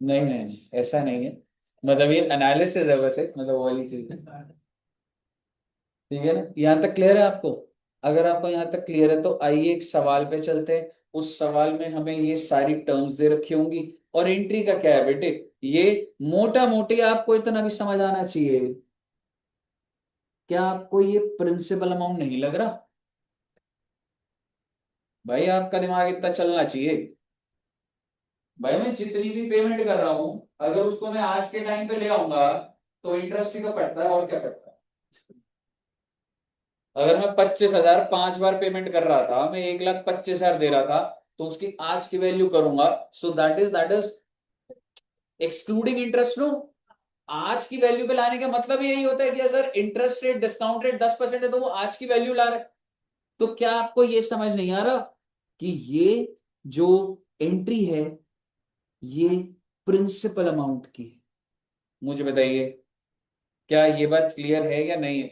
नहीं नहीं नहीं, ऐसा नहीं है। मतलब ये एनालिसिस है वैसे, मतलब वो वाली चीज है। ठीक है ना, यहाँ तक क्लियर है आपको? अगर आपको यहाँ तक क्लियर है तो आइए एक सवाल पे चलते हैं। उस सवाल में हमें ये सारी टर्म्स दे रखी होंगी। और एंट्री का क्या है बेटे, ये मोटा मोटी आपको इतना भी समझ आना चाहिए। क्या आपको ये प्रिंसिपल अमाउंट नहीं लग रहा? भाई आपका दिमाग इतना चलना चाहिए। भाई मैं जितनी भी पेमेंट कर रहा हूं, अगर उसको मैं आज के टाइम पे ले आऊंगा तो इंटरेस्ट ही तो कटता है, और क्या कटता है। अगर मैं 25,000 5 बार पेमेंट कर रहा था, मैं 1,25,000 दे रहा था, तो उसकी आज की वैल्यू करूंगा। So that is excluding interest no. आज की वैल्यू पे लाने का मतलब यही होता है कि अगर इंटरेस्ट रेट डिस्काउंट रेट 10% है तो वो आज की वैल्यू ला रहा है। तो क्या आपको ये समझ नहीं आ रहा कि ये जो एंट्री है ये प्रिंसिपल अमाउंट की है? मुझे बताइए, क्या ये बात क्लियर है या नहीं है?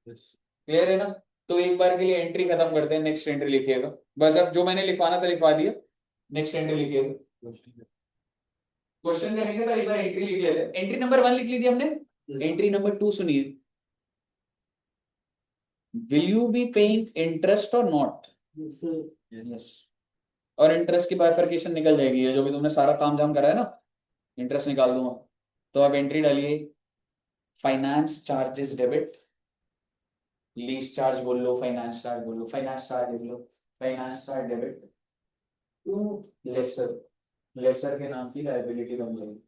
क्लियर है ना? तो एक बार के लिए एंट्री खत्म करते हैं, नेक्स्ट एंट्री लिखिएगा। बस अब जो मैंने लिखवाना था लिखवा दिया, नेक्स्ट एंट्री लिखिएगा। क्वेश्चन करेंगे तो एक बार एंट्री लिख लेते हैं। एंट्री नंबर 1 लिख लीजिए हमने। एंट्री नंबर 2 सुनिए, will you be paying interest और नॉट? यस। और इंटरेस्ट की बाइफरकेशन निकल जाएगी, ये जो भी तुमने सारा काम धाम करा है ना, इंटरेस्ट निकाल दूंगा। तो आप एंट्री डालिए, finance charges debit, lease charge बोल लो, फाइनेंस चार्ज बोल लो, फाइनेंस चार्ज लिख लो, finance charge debit to lessor, lessor के नाम की लायबिलिटी बन जाएगी।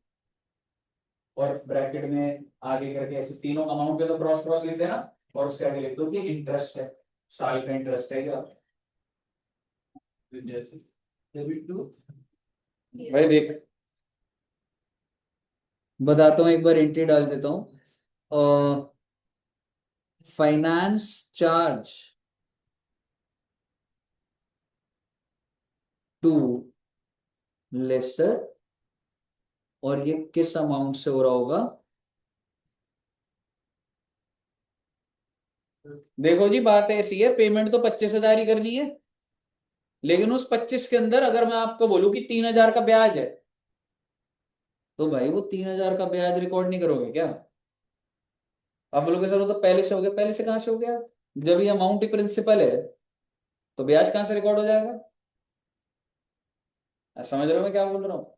और ब्रैकेट में आगे करके ऐसे तीनों अमाउंट पे तो क्रॉस क्रॉस लिख देना, और उसके आगे लिख दो कि इंटरेस्ट है, साल का इंटरेस्ट है क्या। जैसे डेबिट टू भाई देख, बताता हूँ, एक बार एंट्री डाल देता हूँ। फाइनेंस चार्ज टू लेसर, और ये किस अमाउंट से हो रहा होगा? देखो जी, बात ऐसी है, पेमेंट तो 25,000 ही करनी है, लेकिन उस 25 के अंदर अगर मैं आपको बोलूं कि 3,000 का ब्याज है, तो भाई वो 3,000 का ब्याज रिकॉर्ड नहीं करोगे क्या? आप बोलोगे सर वो तो पहले से हो गया। पहले से कहां से हो गया? जब ये अमाउंट ही प्रिंसिपल है तो ब्याज कहां से रिकॉर्ड हो जाएगा? आप समझ रहे हो मैं क्या बोल रहा हूँ?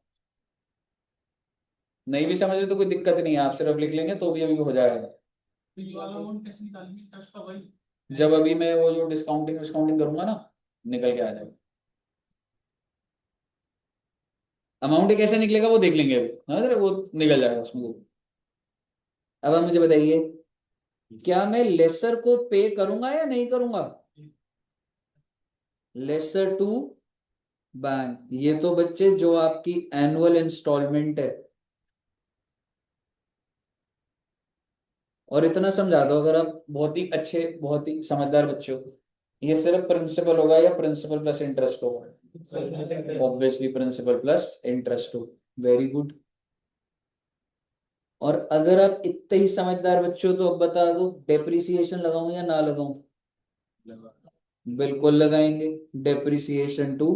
नहीं भी समझ रहे तो कोई दिक्कत नहीं है, आप सिर्फ लिख लेंगे तो भी अभी हो जाएगा। तो ये वाला अमाउंट कैसे निकालेंगे ट्रस्ट का वही? जब अभी मैं वो जो डिस्काउंटिंग डिस्काउंटिंग करूंगा ना, निकल के आ जाएगा। अमाउंट कैसे निकलेगा वो देख लेंगे अभी, हाँ सर, वो निकल जाएगा उसमें। अब आप मुझे बताइए, क्या मैं लेसर को पे करूंगा या नहीं करूंगा? लेसर टू बैंक, ये तो बच्चे जो आपकी एनुअल इंस्टॉलमेंट है। और इतना समझा दो, अगर आप बहुत ही अच्छे बहुत ही समझदार बच्चे हो, ये सिर्फ प्रिंसिपल होगा या प्रिंसिपल प्लस इंटरेस्ट होगा? ऑब्वियसली प्रिंसिपल प्लस इंटरेस्ट हो। Very good. और अगर आप इतने ही समझदार बच्चे हो तो अब बता दो, डेप्रिसिएशन लगाऊं या ना लगाऊं? बिल्कुल लगाएंगे, डेप्रिसिएशन टू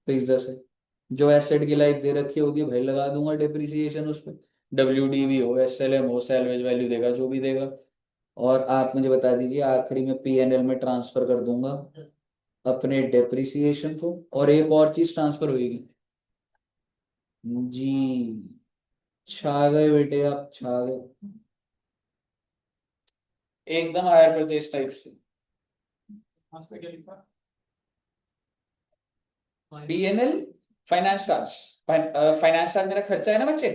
फिक्स्ड एसेट। जो एसेट की लाइफ दे रखी होगी भाई, लगा दूंगा डेप्रिसिएशन उस पर। डब्ल्यूडीवी हो, एसएलएम हो, सैलवेज वैल्यू देगा जो भी देगा। और आप मुझे बता दीजिए, आखिरी में पीएनएल में ट्रांसफर कर दूंगा अपने डेप्रिसिएशन को। और एक और चीज ट्रांसफर होगी जी। छा गए बेटे, आप छा गए एकदम हायर परचेज टाइप से। क्या लिखा? PNL, finance charge. Finance charge मेरा खर्चा है ना बच्चे,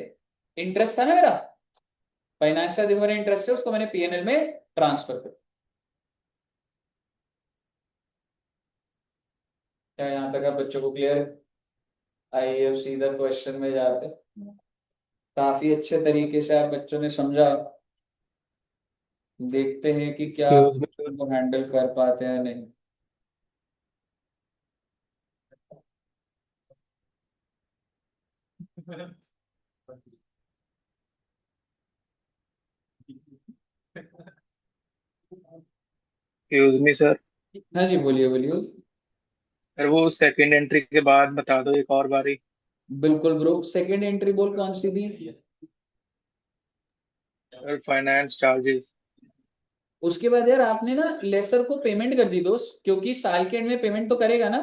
इंटरेस्ट था ना मेरा। फाइनेंस चार्ज मेरा इंटरेस्ट है, उसको मैंने पीएनएल में ट्रांसफर कर। क्या यहाँ तक आप बच्चों को क्लियर है? आइए अब सीधा क्वेश्चन में जाते हैं। काफी अच्छे तरीके से आप बच्चों ने समझा। देखते हैं कि क्या आप उनको हैंडल कर पाते हैं नहीं। Excuse me sir. हाँ जी, बोलिए बोलिए। सर वो सेकंड एंट्री के बाद बता दो एक और बारी। बिल्कुल ब्रो, सेकंड एंट्री बोल कौन सी थी? Sir finance charges. उसके बाद यार आपने ना लेसर को पेमेंट कर दी दोस्त, क्योंकि साल के एंड में पेमेंट तो करेगा ना।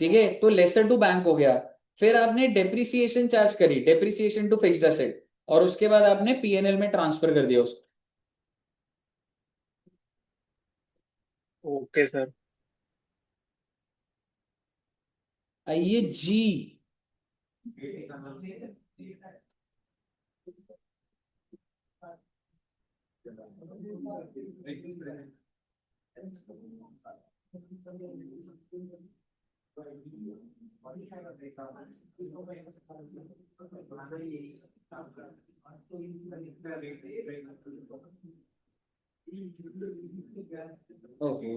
ठीक है, तो लेसर टू बैंक हो गया। फिर आपने डेप्रिसिएशन चार्ज करी, डेप्रिसिएशन टू फिक्स्ड एसेट, और उसके बाद आपने पीएनएल में ट्रांसफर कर दिया उसको। Okay sir. आइए जी। ओके।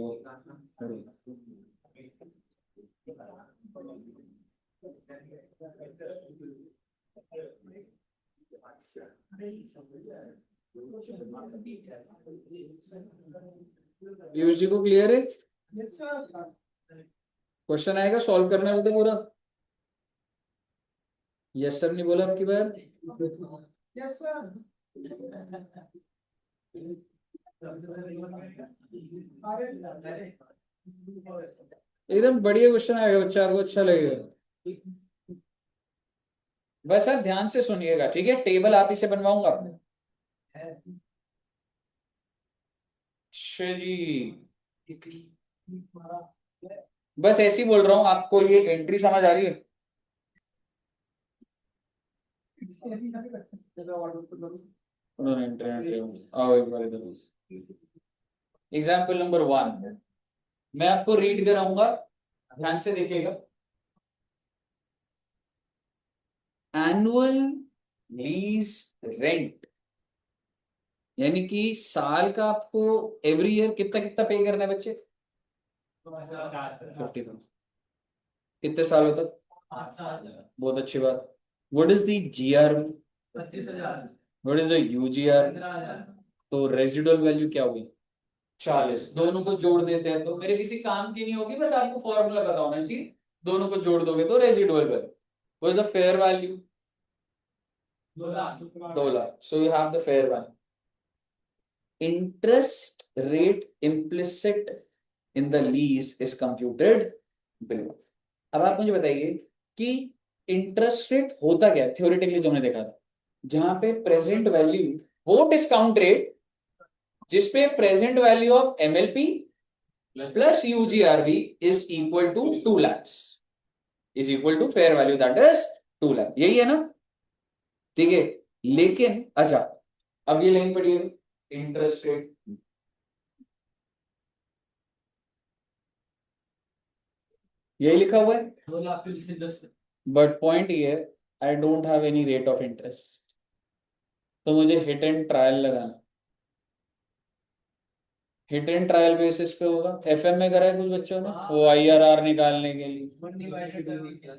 पीयूष जी को क्लियर है? क्वेश्चन आएगा सॉल्व करना है तो पूरा। यस सर नहीं बोला आपकी बार। Yes sir. एकदम बढ़िया क्वेश्चन आएगा बच्चा, आपको अच्छा लगेगा। बस आप ध्यान से सुनिएगा, ठीक है? टेबल आप इसे बनवाऊंगा। अच्छा जी, बस ऐसे ही बोल रहा हूँ, आपको ये एंट्री समझ आ रही है? आओ एक बार इधर। एग्जाम्पल नंबर 1 मैं आपको रीड कराऊंगा, ध्यान से देखिएगा। एनुअल लीज रेंट, यानी कि साल का आपको एवरी ईयर कितना कितना पे करना है बच्चे? 50,000। कितने सालों तक? बहुत अच्छी बात। What is the GR? 25,000। What is the UGR? तो रेजिडुअल वैल्यू क्या हुई? 40। दोनों को जोड़ देते हैं तो मेरे किसी काम की नहीं होगी, बस आपको फॉर्मूला पता होना चाहिए। दोनों को जोड़ दोगे तो residual value. What is the fair value? 2,00,000। 2 lakh. So you have the fair value. Interest rate implicit in the lease is computed below. अब आप मुझे बताइए कि इंटरेस्ट रेट होता क्या थ्योरेटिकली जो हमने देखा था। जहां पे प्रेजेंट वैल्यू, वो डिस्काउंट रेट जिसपे present value of MLP plus UGRV is equal to 2 lakhs is equal to fair value that is 2 lakh, यही है ना? ठीक है, लेकिन अच्छा अब ये लाइन पढ़िए, इंटरेस्ट रेट यही लिखा हुआ है, 2 लाख के जिससे 10 बट पॉइंट ये है I don't have any rate of interest, तो मुझे हिट एंड ट्रायल लगाना, हिट एंड ट्रायल बेसिस पे होगा। एफएम में करा है कुछ बच्चों ने वो आईआरआर निकालने के लिए, 1 डिवाइडेड बाय क्या?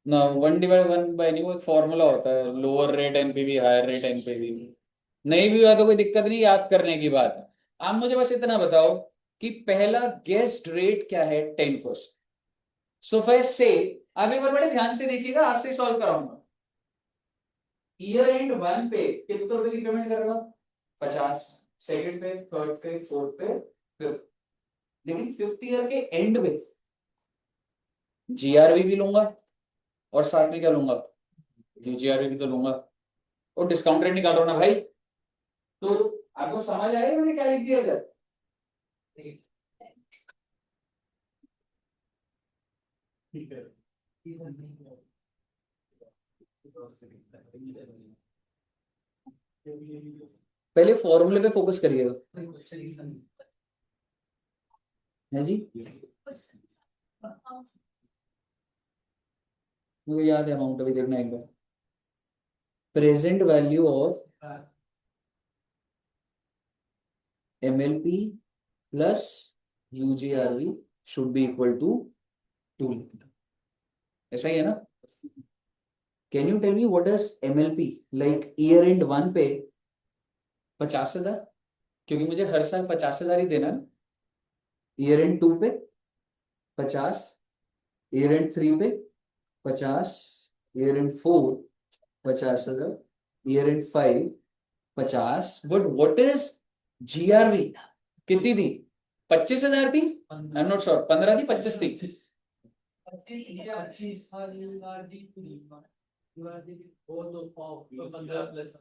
ना 1/1 नहीं, वो एक फॉर्मूला होता है, lower rate NPV higher rate NPV. नहीं भी हुआ तो कोई दिक्कत नहीं, याद करने की बात है। आप मुझे बस इतना बताओ कि पहला गेस्ड रेट क्या है, 10%। सो फर्स्ट से, आप एक बार बड़े ध्यान से देखिएगा, आपसे सॉल्व कराऊंगा। ईयर एंड 1 पे कितने रुपए की पेमेंट कर रहा हूं? 50। सेकंड पे, थर्ड पे, फोर्थ पे, फिफ्थ। लेकिन फिफ्थ ईयर के एंड पे जीआरवी भी लूंगा और साथ में क्या लूंगा, यूजीआरवी भी तो लूंगा, और डिस्काउंट रेट निकाल रहा हूं ना भाई। तो आपको समझ आएगा मैंने क्या लिख दिया इधर? ठीक है। पहले फॉर्मूले पे फोकस करिएगा, है जी? मुझे याद है अमाउंट, अभी देखना एक बार। Present value of MLP plus UGRV should be equal to 2 lakh, ऐसा ही है ना? Can you tell me what is MLP? Like year end 1 पे 50,000, क्योंकि मुझे हर साल 50,000 ही देना ना। ईयर एंड 2 पे 50, ईयर एंड 3 पे 50, year and 4 50,000, year and 5 50। But what is GRV? कितनी थी? 25,000 थी, आई एम नॉट श्योर, 15 थी, 25 थी। 25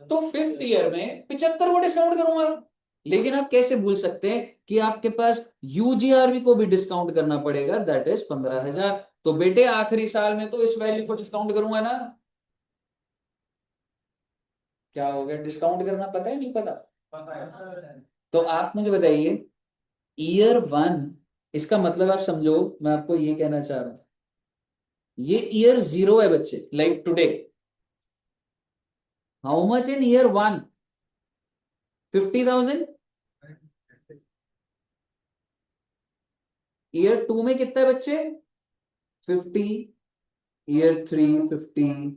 तो फिफ्थ ईयर में 75 को डिस्काउंट करूंगा। लेकिन आप कैसे भूल सकते हैं कि आपके पास यूजीआरवी को भी डिस्काउंट करना पड़ेगा, दैट इज 15,000। तो बेटे आखिरी साल में तो इस वैल्यू को डिस्काउंट करूंगा ना। क्या हो गया? डिस्काउंट करना पता है नहीं पता? तो आप मुझे बताइए, ईयर 1, इसका मतलब आप समझो, मैं आपको ये कहना चाह रहा हूं, ये ईयर 0 है बच्चे, like today. How much in year 1? 50,000। Year 2 में कितना है बच्चे? 50। ईयर 3 50,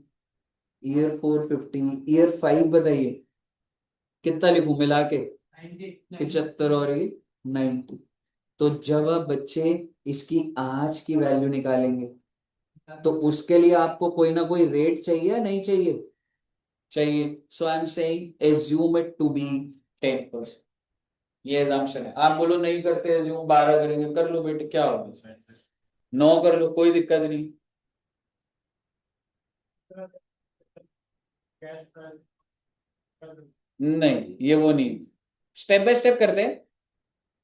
ईयर 4 50, ईयर 5 बताइए कितना लिखूं मिला के? 75 और ये 90। तो जब आप बच्चे इसकी आज की वैल्यू निकालेंगे तो उसके लिए आपको कोई ना कोई रेट चाहिए या नहीं चाहिए? चाहिए। So I am saying assume it to be 10%। ये एजम्पशन है। आप बोलो नहीं करते एज्यूम, 12 करेंगे, कर लो बेटे, क्या होगा? 9 कर लो, कोई दिक्कत नहीं। नहीं, ये वो नहीं, स्टेप बाय स्टेप करते हैं।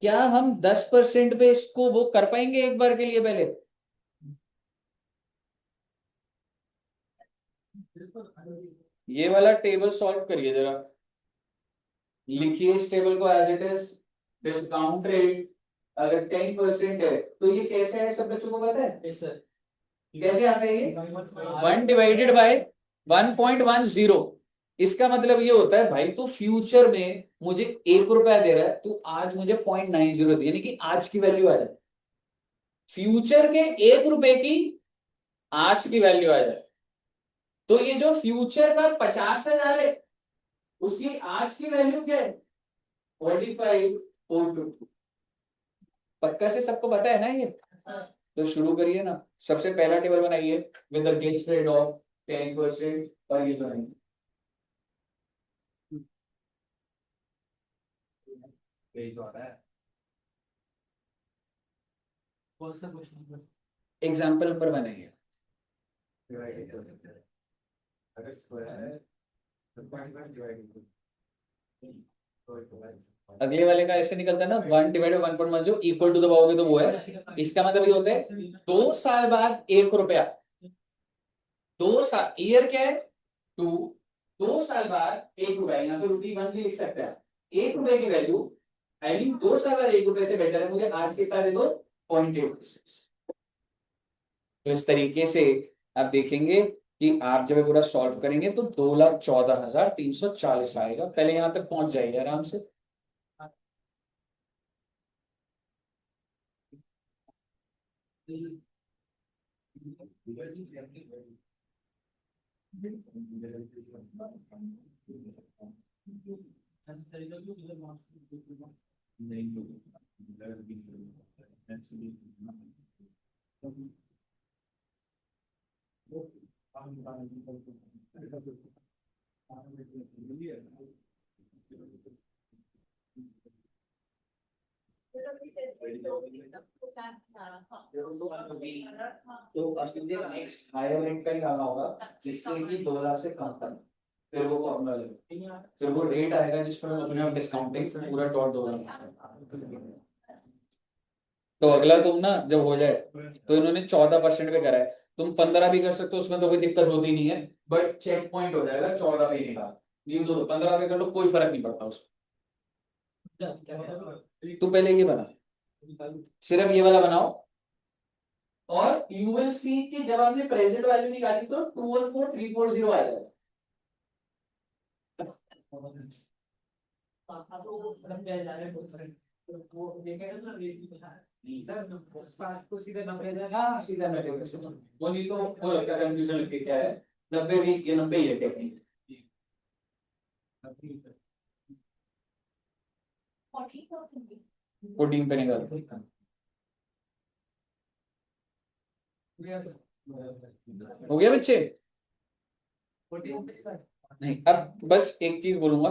क्या हम 10% पे इसको वो कर पाएंगे एक बार के लिए? पहले ये वाला टेबल सॉल्व करिए जरा, लिखिए इस टेबल को as it is. Discount rate अगर 10% है तो ये कैसे है, सब बच्चों को पता है? कैसे आता है ये? 1/1/1.10। इसका मतलब ये होता है भाई, तू फ्यूचर में मुझे 1 रुपया दे रहा है, तू आज मुझे 0.90 दे, यानी कि आज की वैल्यू आ जाए। फ्यूचर के 1 रुपए की आज की वैल्यू आ जाए। तो ये जो फ्यूचर का 50,000 है, उसकी आज की वैल्यू क्या है? 45,450। पक्का से सबको पता है ना ये? तो शुरू करिए ना। सबसे पहला टेबल बनाइए with the gauge rate of 10%, और ये बनाइए। कौन सा क्वेश्चन? एग्जाम्पल नंबर बनाइए। अगले वाले का ऐसे निकलता है ना, 1/1.1 जो इक्वल टू दबाओगे तो वो है। इसका मतलब ये होता है 2 साल बाद 1 रुपया। 2 साल, ईयर क्या है 2, 2 साल बाद 1 रुपया, यहाँ पे ₹1 भी लिख सकते हैं। 1 रुपए की वैल्यू, आई मीन 2 साल बाद 1 रुपए से बेटर है मुझे आज कितना दे दो 0.8। तो इस तरीके से आप देखेंगे कि आप जब ये पूरा सॉल्व करेंगे तो 2,14,340 आएगा। पहले यहां तक पहुंच जाइए आराम से। तो नेक्स्ट हायर रेट का निकालना होगा जिससे कि 2 लाख से कम तक, फिर वो फॉर्मूला लगेगा, फिर वो रेट आएगा जिसमें हम अपने आप डिस्काउंटिंग पूरा डॉट दोगे। तो अगला तुम ना जब हो जाए, तो इन्होंने 14% पे करा है, तुम 15 भी कर सकते हो, उसमें तो कोई दिक्कत होती नहीं है, बट चेक पॉइंट हो जाएगा 14 पे निकाल। यूं तो 15 पे कर लो, कोई फर्क नहीं पड़ता उसमें। तो पहले ये बना, सिर्फ ये वाला बनाओ, और यू विल सी कि जब आपने प्रेजेंट वैल्यू निकाली तो 214340 आएगा। हाँ सीधा 90, वो नहीं तो वो लगता है कंफ्यूजन लग के क्या है 90 भी, ये 90 ही है टेक्निक। 14 पे निकाल हो गया बच्चे। नहीं, अब बस एक चीज बोलूंगा,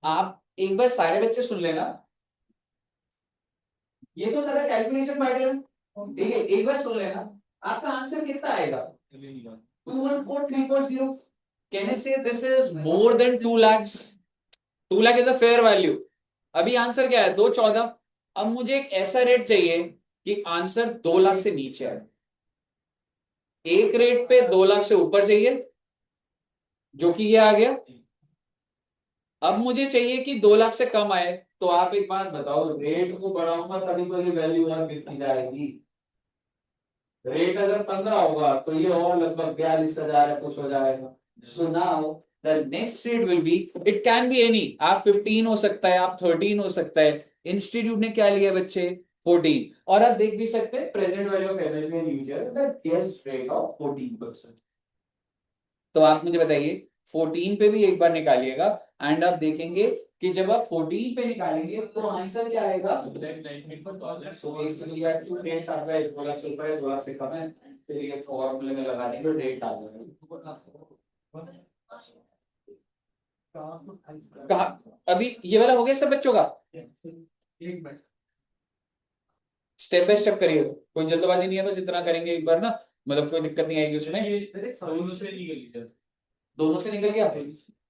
आप एक बार सारे बच्चे सुन लेना, ये तो सारा कैलकुलेशन पैटर्न, ठीक है, एक बार सुन लेना, आपका आंसर कितना आएगा 214340। कैन आई से this is more than 2 lakhs? 2 lakh is a fair value. अभी आंसर क्या है 214। अब मुझे एक ऐसा रेट चाहिए कि आंसर 2 लाख से नीचे आए, एक रेट पे 2 लाख से ऊपर चाहिए, जो कि ये आ गया। अब मुझे चाहिए कि 2 लाख से कम आए, तो आप एक बात बताओ, रेट को बढ़ाऊंगा तभी तो ये वैल्यू और गिरती जाएगी। रेट अगर 15 होगा तो ये और लगभग 42,000 है कुछ हो जाएगा। So now the next rate will be, it can be any, आप 15 हो सकता है, आप 13 हो सकता है। इंस्टीट्यूट ने क्या लिया बच्चे 14, और आप देख भी सकते हैं present value of average and user the guess rate of 14%। तो आप मुझे बताइए 14 पे भी एक बार निकालिएगा, एंड आप देखेंगे कि जब आप 14 पे निकालेंगे तो आंसर क्या आएगा। सो बेसिकली यार 2 रेट्स आ गए, 2 लाख से ऊपर है 2 लाख से कम है, फिर ये फॉर्मूले में लगा देंगे रेट आ जाएगा। कहा अभी ये वाला हो गया सब बच्चों का। एक मिनट, स्टेप बाय स्टेप करिए, कोई जल्दबाजी नहीं है, बस इतना करेंगे एक बार ना, मतलब कोई दिक्कत नहीं आएगी उसमें। दोनों से निकल गया।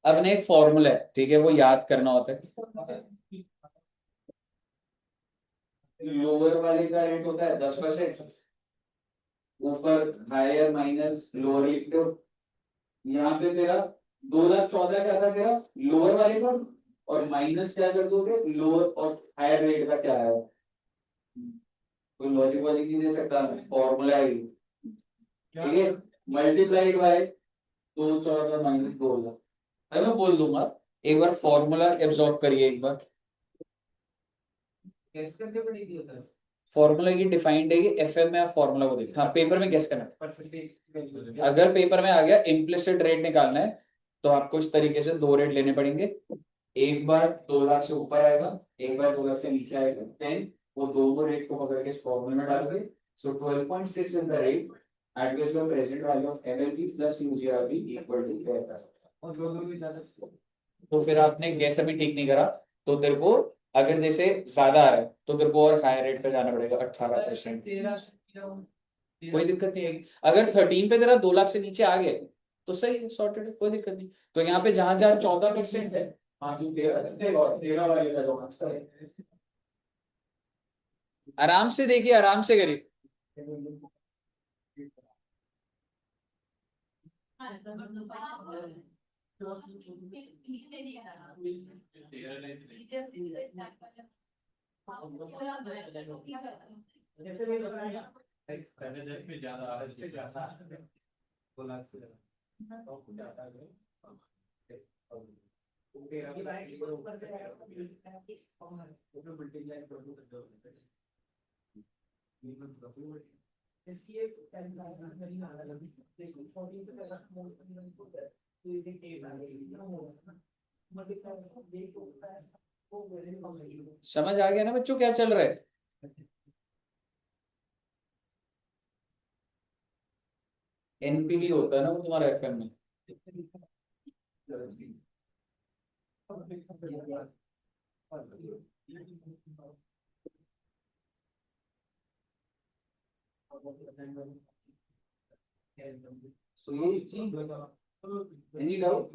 अब ना एक फॉर्मूला है, ठीक है, वो याद करना होता है। लोअर वाले का रेट होता है 10%, ऊपर हायर माइनस लोअर लिख दो। यहाँ पे तेरा 2,14,000 क्या था तेरा लोअर वाले का, और माइनस क्या कर दोगे लोअर और हायर रेट का क्या है। कोई लॉजिक वॉजिक नहीं दे सकता, फॉर्मूला है, ठीक है, मल्टीप्लाइड बाय 214 माइनस 2,00,000। अरे मैं बोल दूंगा, एक बार फॉर्मूला एब्जॉर्ब करिए एक बार। कैसे करके पड़ेगी होता है फॉर्मूला की डिफाइंड है कि एफएम में आप फॉर्मूला को देखिए, हाँ पेपर में गेस करना। परसेंटेज। अगर पेपर में आ गया इम्प्लिसिट रेट निकालना है, तो आपको इस तरीके से 2 रेट लेने पड़ेंगे। एक बार 2 लाख से ऊपर आएगा, एक बार 2 लाख से नीचे आएगा, देन वो दोनों रेट को पकड़ के इस फॉर्मूले में डालोगे। सो 12.6 is the rate at which the present value of MLP plus UGRB equal to है। और दोनों भी जा सकते तो फिर आपने गैस अभी ठीक नहीं करा, तो तेरे को अगर जैसे ज्यादा आ रहा है तो तेरे को और हायर रेट पे जाना पड़ेगा 18%। कोई दिक्कत नहीं है। अगर 13 पे तेरा 2 लाख से नीचे आ गया तो सही है, सॉर्टेड है, कोई दिक्कत नहीं। तो यहाँ पे जहां जहां 14% है, हाँ तू 13 वाले का जो आंसर है, आराम से देखिए, आराम से करिए। पे ज्यादा आ रहा है, 2 लाख से ज्यादा समझ आ गया ना बच्चों क्या चल रहा है? एनपीवी होता है ना वो तुम्हारा एफएम में। Any doubt?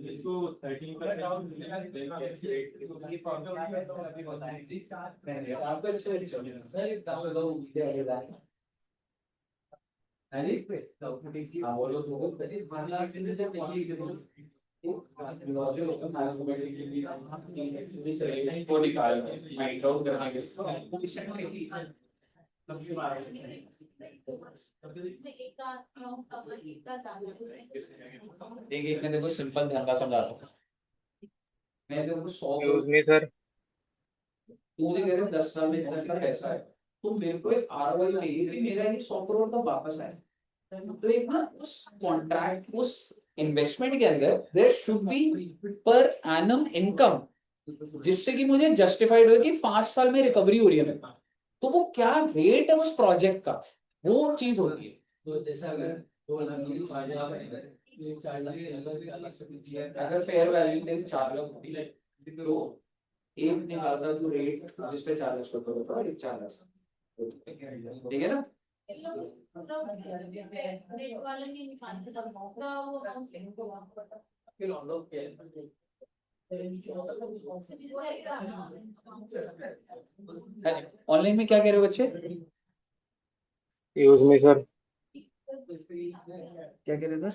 इसको 13 पर डाउन हाँ बोलो वो निकाल फाइंड आउट करने के एक एक में देखो सिंपल ध्यान का समझाता हूँ। मैं देखो 100 यूज मी सर। तू मुझे कह रहे हो 10 साल में इतना का पैसा है, तो मेरे को एक आरओआई चाहिए कि मेरा ये 100 करोड़ का वापस आए। तो एक ना उस कॉन्ट्रैक्ट, उस इन्वेस्टमेंट के अंदर there should be per annum income, जिससे कि मुझे जस्टिफाइड हो कि 5 साल में रिकवरी हो रही है मेरे पास। तो वो क्या रेट है उस प्रोजेक्ट का, वो चीज होती है। तो जैसे अगर 2 लाख की 4 लाख है, तो 4 लाख के अंदर भी अलग से कुछ है। अगर फेयर वैल्यू तेरी 4 लाख होती है तो एक निकालता तू रेट जिसपे 4 लाख शुरू होता है, 4 लाख, ठीक है ना? ऑनलाइन में क्या कह रहे हो बच्चे? Use me sir. क्या कह रहे थे?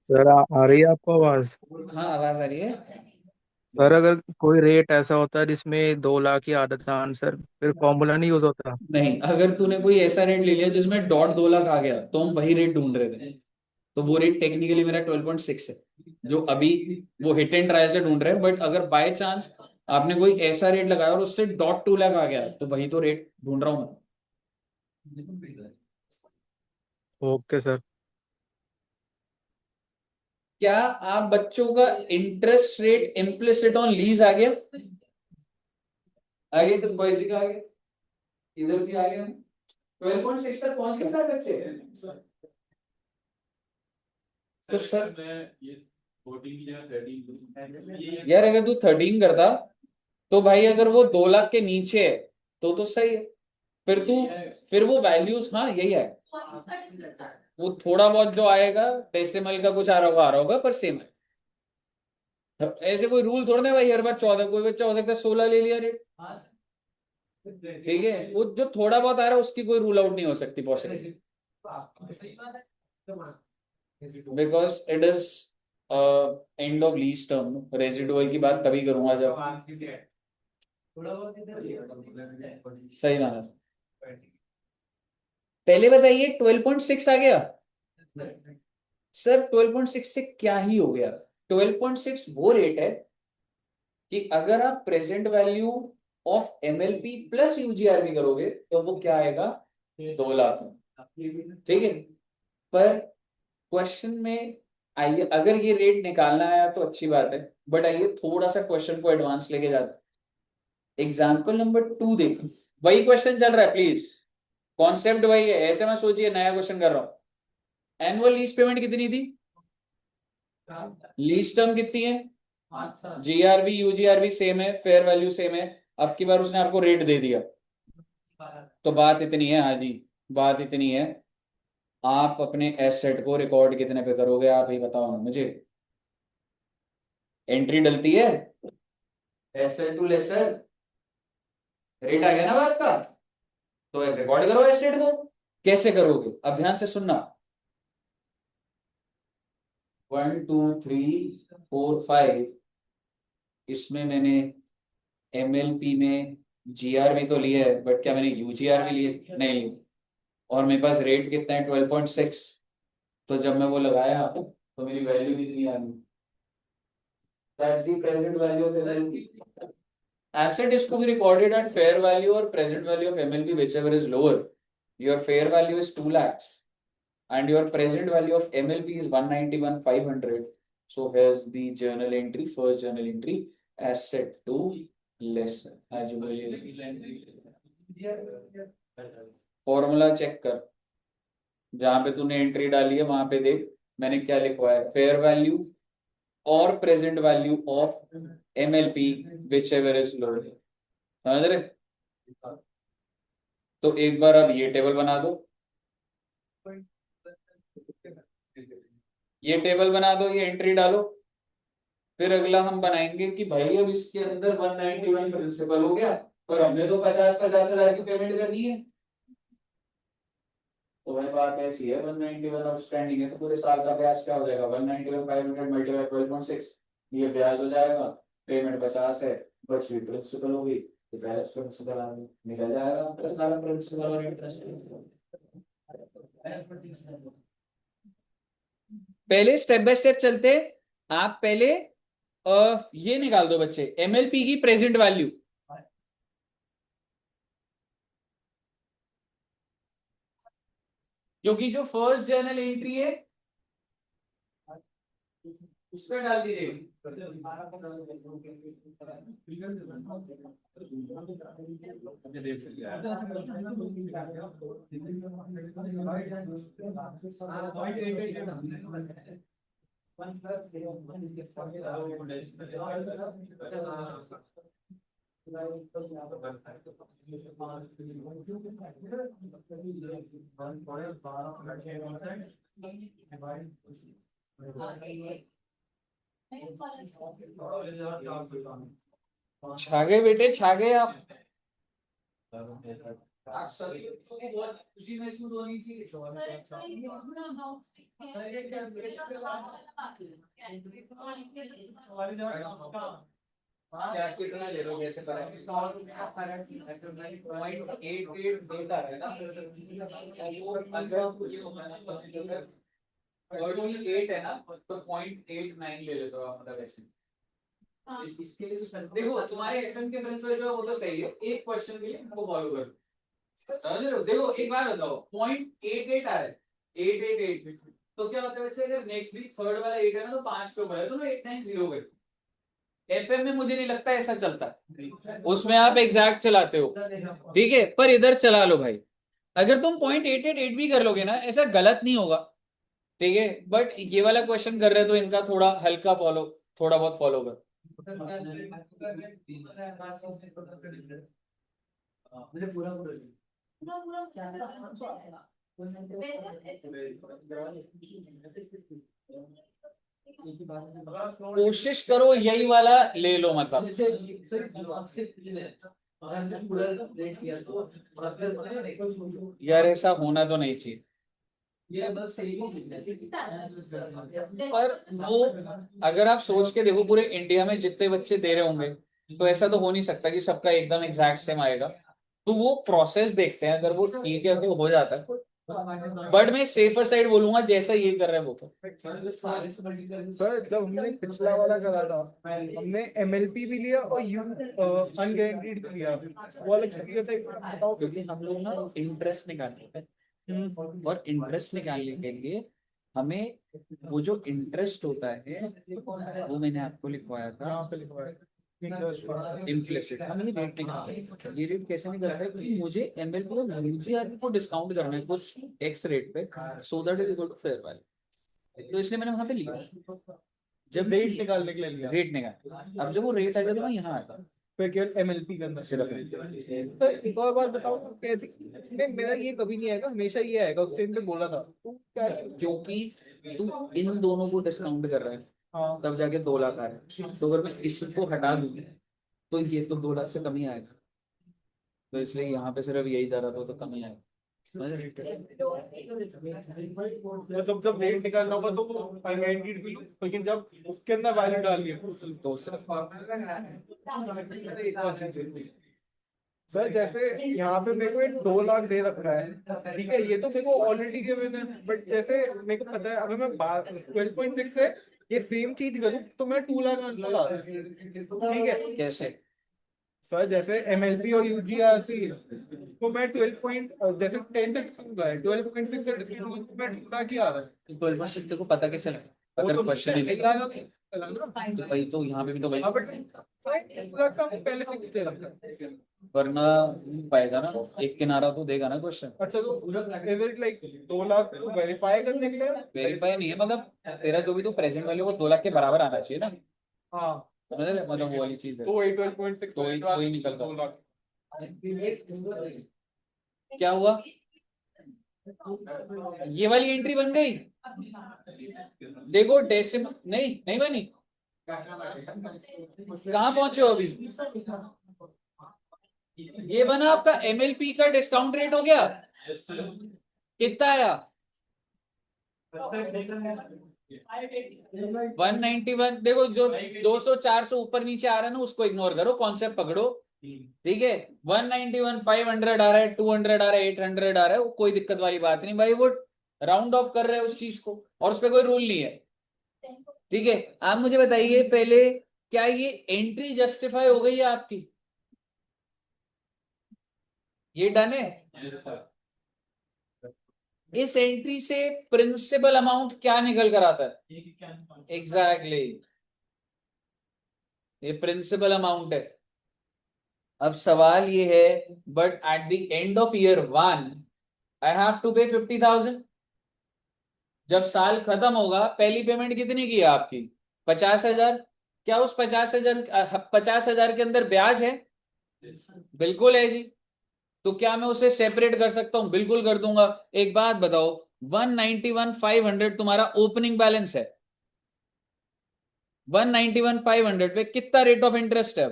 सर आ रही है आपको आवाज? हाँ आवाज आ रही है। सर अगर कोई रेट ऐसा होता है जिसमें 2 लाख की आदत है आंसर, फिर फॉर्मूला नहीं यूज होता? नहीं, अगर तूने कोई ऐसा रेट ले लिया जिसमें डॉट 2 लाख आ गया तो हम वही रेट ढूंढ रहे थे, तो वो रेट टेक्निकली मेरा 12.6 है, जो अभी वो हिट एंड ट्रायल से ढूंढ रहे हैं। बट अगर बाय चांस आपने कोई ऐसा रेट लगाया और उससे डॉट 2 लाख आ गया तो वही तो रेट ढूंढ रहा हूँ मैं। Okay sir. क्या आप बच्चों का interest rate implicit on lease आ गया? आगे तो बॉयज का आ गया, इधर भी आ गया। 12.6 तक पहुंच गए सारे बच्चे। तो सर मैं ये 14 की जगह 13 यार अगर तू 13 करता तो भाई अगर वो 2 लाख के नीचे है तो सही है। फिर तू, फिर वो वैल्यूज, हाँ यही है, वो थोड़ा बहुत जो आएगा डेसिमल का कुछ आ रहा होगा पर सेम है। तो ऐसे कोई रूल थोड़ा ना भाई हर बार 14, कोई बच्चा हो सकता है 16 ले लिया रेट, ठीक है? वो जो थोड़ा बहुत आ रहा है उसकी कोई रूल आउट नहीं हो सकती possible, because it is end of lease term. Residual की बात तभी करूंगा जब सही माना। पहले बताइए 12.6 आ गया सर, 12.6 से क्या ही हो गया? 12.6 वो रेट है कि अगर आप present value of MLP plus UGRV करोगे तो वो क्या आएगा? 2 लाख, ठीक है? पर क्वेश्चन में आइए, अगर ये रेट निकालना आया तो अच्छी बात है, बट आइए थोड़ा सा क्वेश्चन को एडवांस लेके जाते। एग्जाम्पल नंबर 2 देखो, वही क्वेश्चन चल रहा है, प्लीज कॉन्सेप्ट वही है, ऐसे मैं सोचिए नया क्वेश्चन कर रहा हूं। एनुअल लीज पेमेंट कितनी थी? लीज टर्म कितनी है? जीआरवी यूजीआरवी सेम है, फेयर वैल्यू सेम है। अब की बार उसने आपको रेट दे दिया, तो बात इतनी है, हाँ जी, बात इतनी है, आप अपने एसेट को रिकॉर्ड कितने पे करोगे, आप ही बताओ ना मुझे। एंट्री डलती है एसेट टू लेसर, रेट आ गया ना बात का, तो रिकॉर्ड करो एसेट को। कैसे करोगे, अब ध्यान से सुनना। 1 2 3 4 5, इसमें मैंने एमएलपी में जीआरवी तो लिया है, बट क्या मैंने यूजीआरवी लिए, नहीं लिए, और मेरे पास रेट कितना है 12.6, तो जब मैं वो लगाया तो मेरी वैल्यू कितनी आ गई, that's the present value of MLP. Asset is to be recorded at fair value or present value of MLP, whichever is lower. Your fair value is 2 lakhs and your present value of MLP is 191,500. So here's the journal entry, first journal entry, asset to lesser. As formula check कर, जहां पे तूने entry डाली है वहां पे देख मैंने क्या लिखवाया है, फेयर वैल्यू और present value of MLP whichever is lower। समझ रहे? तो एक बार अब ये टेबल बना दो, ये टेबल बना दो, ये एंट्री डालो। फिर अगला हम बनाएंगे कि भाई अब इसके अंदर 191 प्रिंसिपल हो गया, पर हमने तो 50-50 हजार की पेमेंट करनी है। तो भाई बात ऐसी है, 191 आउटस्टैंडिंग है, तो पूरे साल का ब्याज क्या हो जाएगा, 191,500 मल्टीप्लाई 12.6, ये ब्याज हो जाएगा। पेमेंट 50 है, बची हुई प्रिंसिपल होगी, तो बैलेंस प्रिंसिपल आ गई, निकल जाएगा प्रिंसिपल और इंटरेस्ट। पहले स्टेप बाय स्टेप चलते, आप पहले ये निकाल दो बच्चे, MLP की प्रेजेंट वैल्यू। क्योंकि जो फर्स्ट जर्नल एंट्री है उस पर डाल दीजिए। छा गए बेटे, छा गए आप सभी बच्चों को बहुत खुशी महसूस होनी चाहिए। क्या कितना ले लो, जैसे .88 देता है ना, अगर 8 है ना तो 0.89 ले लेते हो आप, मतलब ऐसे। इसके लिए देखो तुम्हारे एफएम के प्रिंसिपल जो है वो तो सही है, एक क्वेश्चन के लिए हमको फॉलो करो, समझ रहे हो? देखो एक बार बताओ, 0.88 आ रहा है, 888, तो क्या होता है वैसे, अगर नेक्स्ट वीक थर्ड वाला 8 है ना तो 5 पे ऊपर है, तो 890 पे। एफएम में मुझे नहीं लगता ऐसा चलता, उसमें आप एग्जैक्ट चलाते हो, ठीक है, पर इधर चला लो भाई। अगर तुम 0.888 भी कर लोगे ना, ऐसा गलत नहीं होगा, ठीक है, बट ये वाला क्वेश्चन कर रहे हो तो इनका थोड़ा हल्का फॉलो, थोड़ा बहुत फॉलो कर। मुझे पूरा कोशिश करो यही वाला ले लो, मतलब यार ऐसा होना तो नहीं चाहिए, पर वो अगर आप सोच के देखो पूरे इंडिया में जितने बच्चे दे रहे होंगे, तो ऐसा तो हो नहीं सकता कि सबका एकदम एग्जैक्ट सेम आएगा, तो वो प्रोसेस देखते हैं, अगर वो ठीक है तो हो जाता है, बट मैं सेफर साइड बोलूंगा जैसा ये कर रहे हैं वो तो। सर जब हमने पिछला वाला करा था, हमने MLP भी लिया और अनगारंटीड भी लिया, वो अलग चीज है, बताओ। क्योंकि हम लोग ना इंटरेस्ट निकालते हैं, और इंटरेस्ट निकालने के लिए हमें वो जो इंटरेस्ट होता है वो मैंने आपको लिखवाया था इम्प्लिसिट, हमें ये रेट निकालना है। ये रेट कैसे निकलता है कि मुझे MLP और यूजीआरपी को डिस्काउंट करना है कुछ एक्स रेट पे, so that is equal to fair value, तो इसलिए मैंने वहां पे लिया। जब रेट निकालने के लिए लिया, रेट निकाल, अब जब वो रेट आ गया तो मैं यहाँ आता, फिर केवल एमएलपी के अंदर। सिर्फ सर एक और बात बताओ, कहती मैं मेरा ये कभी नहीं आएगा, हमेशा ये आएगा, उस टाइम पे बोला था तो क्या है? क्योंकि तू इन दोनों को डिस्काउंट कर रहा है, हाँ तब जाके 2 लाख आ रहा है। तो अगर मैं इसको हटा दूं तो ये तो 2 लाख से कम ही आएगा, तो इसलिए यहाँ पे सिर्फ यही जा रहा था तो कम ही आएगा। समझ रहे? जब जब रेट निकालना होगा तो अनगारंटीड भी लो, लेकिन जब उसके अंदर वैल्यू डालिए तो सिर्फ सर जैसे यहाँ पे मेरे को 2 लाख दे रखा है, ठीक है, ये तो मेरे को ऑलरेडी गिवन है, बट जैसे मेरे को पता है अगर मैं 12.6 से ये सेम चीज करूँ तो मैं 2 लाख आंसर आ रहा है, ठीक है। कैसे? सर जैसे एमएलपी और यूजीआरसी तो मैं 12 पॉइंट जैसे 10 से डिस्काउंट है, 12.6 से डिस्काउंट तो मैं 2 लाख ही आ रहा है। 12.6 को पता कैसे लगा? वो अगर तो क्वेश्चन ही नहीं आ रहा है ना। तो भाई, तो यहाँ पे भी तो भाई, हाँ, बट 2 लाख का पहले से दे रखा है। वरना नहीं पाएगा ना, एक किनारा तो देगा ना क्वेश्चन। अच्छा तो is it like 2 lakh verify करने के लिए? वेरीफाई नहीं है, मतलब तेरा जो भी तू प्रेजेंट वैल्यू वो 2 लाख के बराबर आना चाहिए ना, हाँ समझ रहे? मतलब वो वाली चीज है। तो वही 12.6 तो ही निकल रहा। 2 लाख। क्या हुआ? ये वाली एंट्री बन गई, देखो डेसिमल नहीं नहीं बनी। कहाँ पहुंचे हो अभी? ये बना आपका एमएलपी का डिस्काउंट रेट हो गया, कितना आया? 191। देखो जो 200 400 ऊपर नीचे आ रहा है ना, उसको इग्नोर करो, कॉन्सेप्ट पकड़ो, ठीक है। 191 500 आ रहा है, 200 आ रहा है, 800 आ रहा है, वो कोई दिक्कत वाली बात नहीं भाई, वो राउंड ऑफ कर रहे हैं उस चीज को, और उस पर कोई रूल नहीं है, ठीक है। आप मुझे बताइए पहले, क्या ये एंट्री जस्टिफाई हो गई है आपकी? ये डन है? इस एंट्री से प्रिंसिपल अमाउंट क्या निकल कर आता है? एग्जैक्टली, ये प्रिंसिपल अमाउंट है। अब सवाल ये है, but at the end of year 1 I have to pay 50,000। जब साल खत्म होगा, पहली पेमेंट कितनी की है आपकी? 50,000। क्या उस 50,000 के अंदर ब्याज है? बिल्कुल है जी। तो क्या मैं उसे सेपरेट कर सकता हूं? बिल्कुल कर दूंगा। एक बात बताओ, 191,500 तुम्हारा ओपनिंग बैलेंस है, 191,500 पे कितना रेट ऑफ इंटरेस्ट है?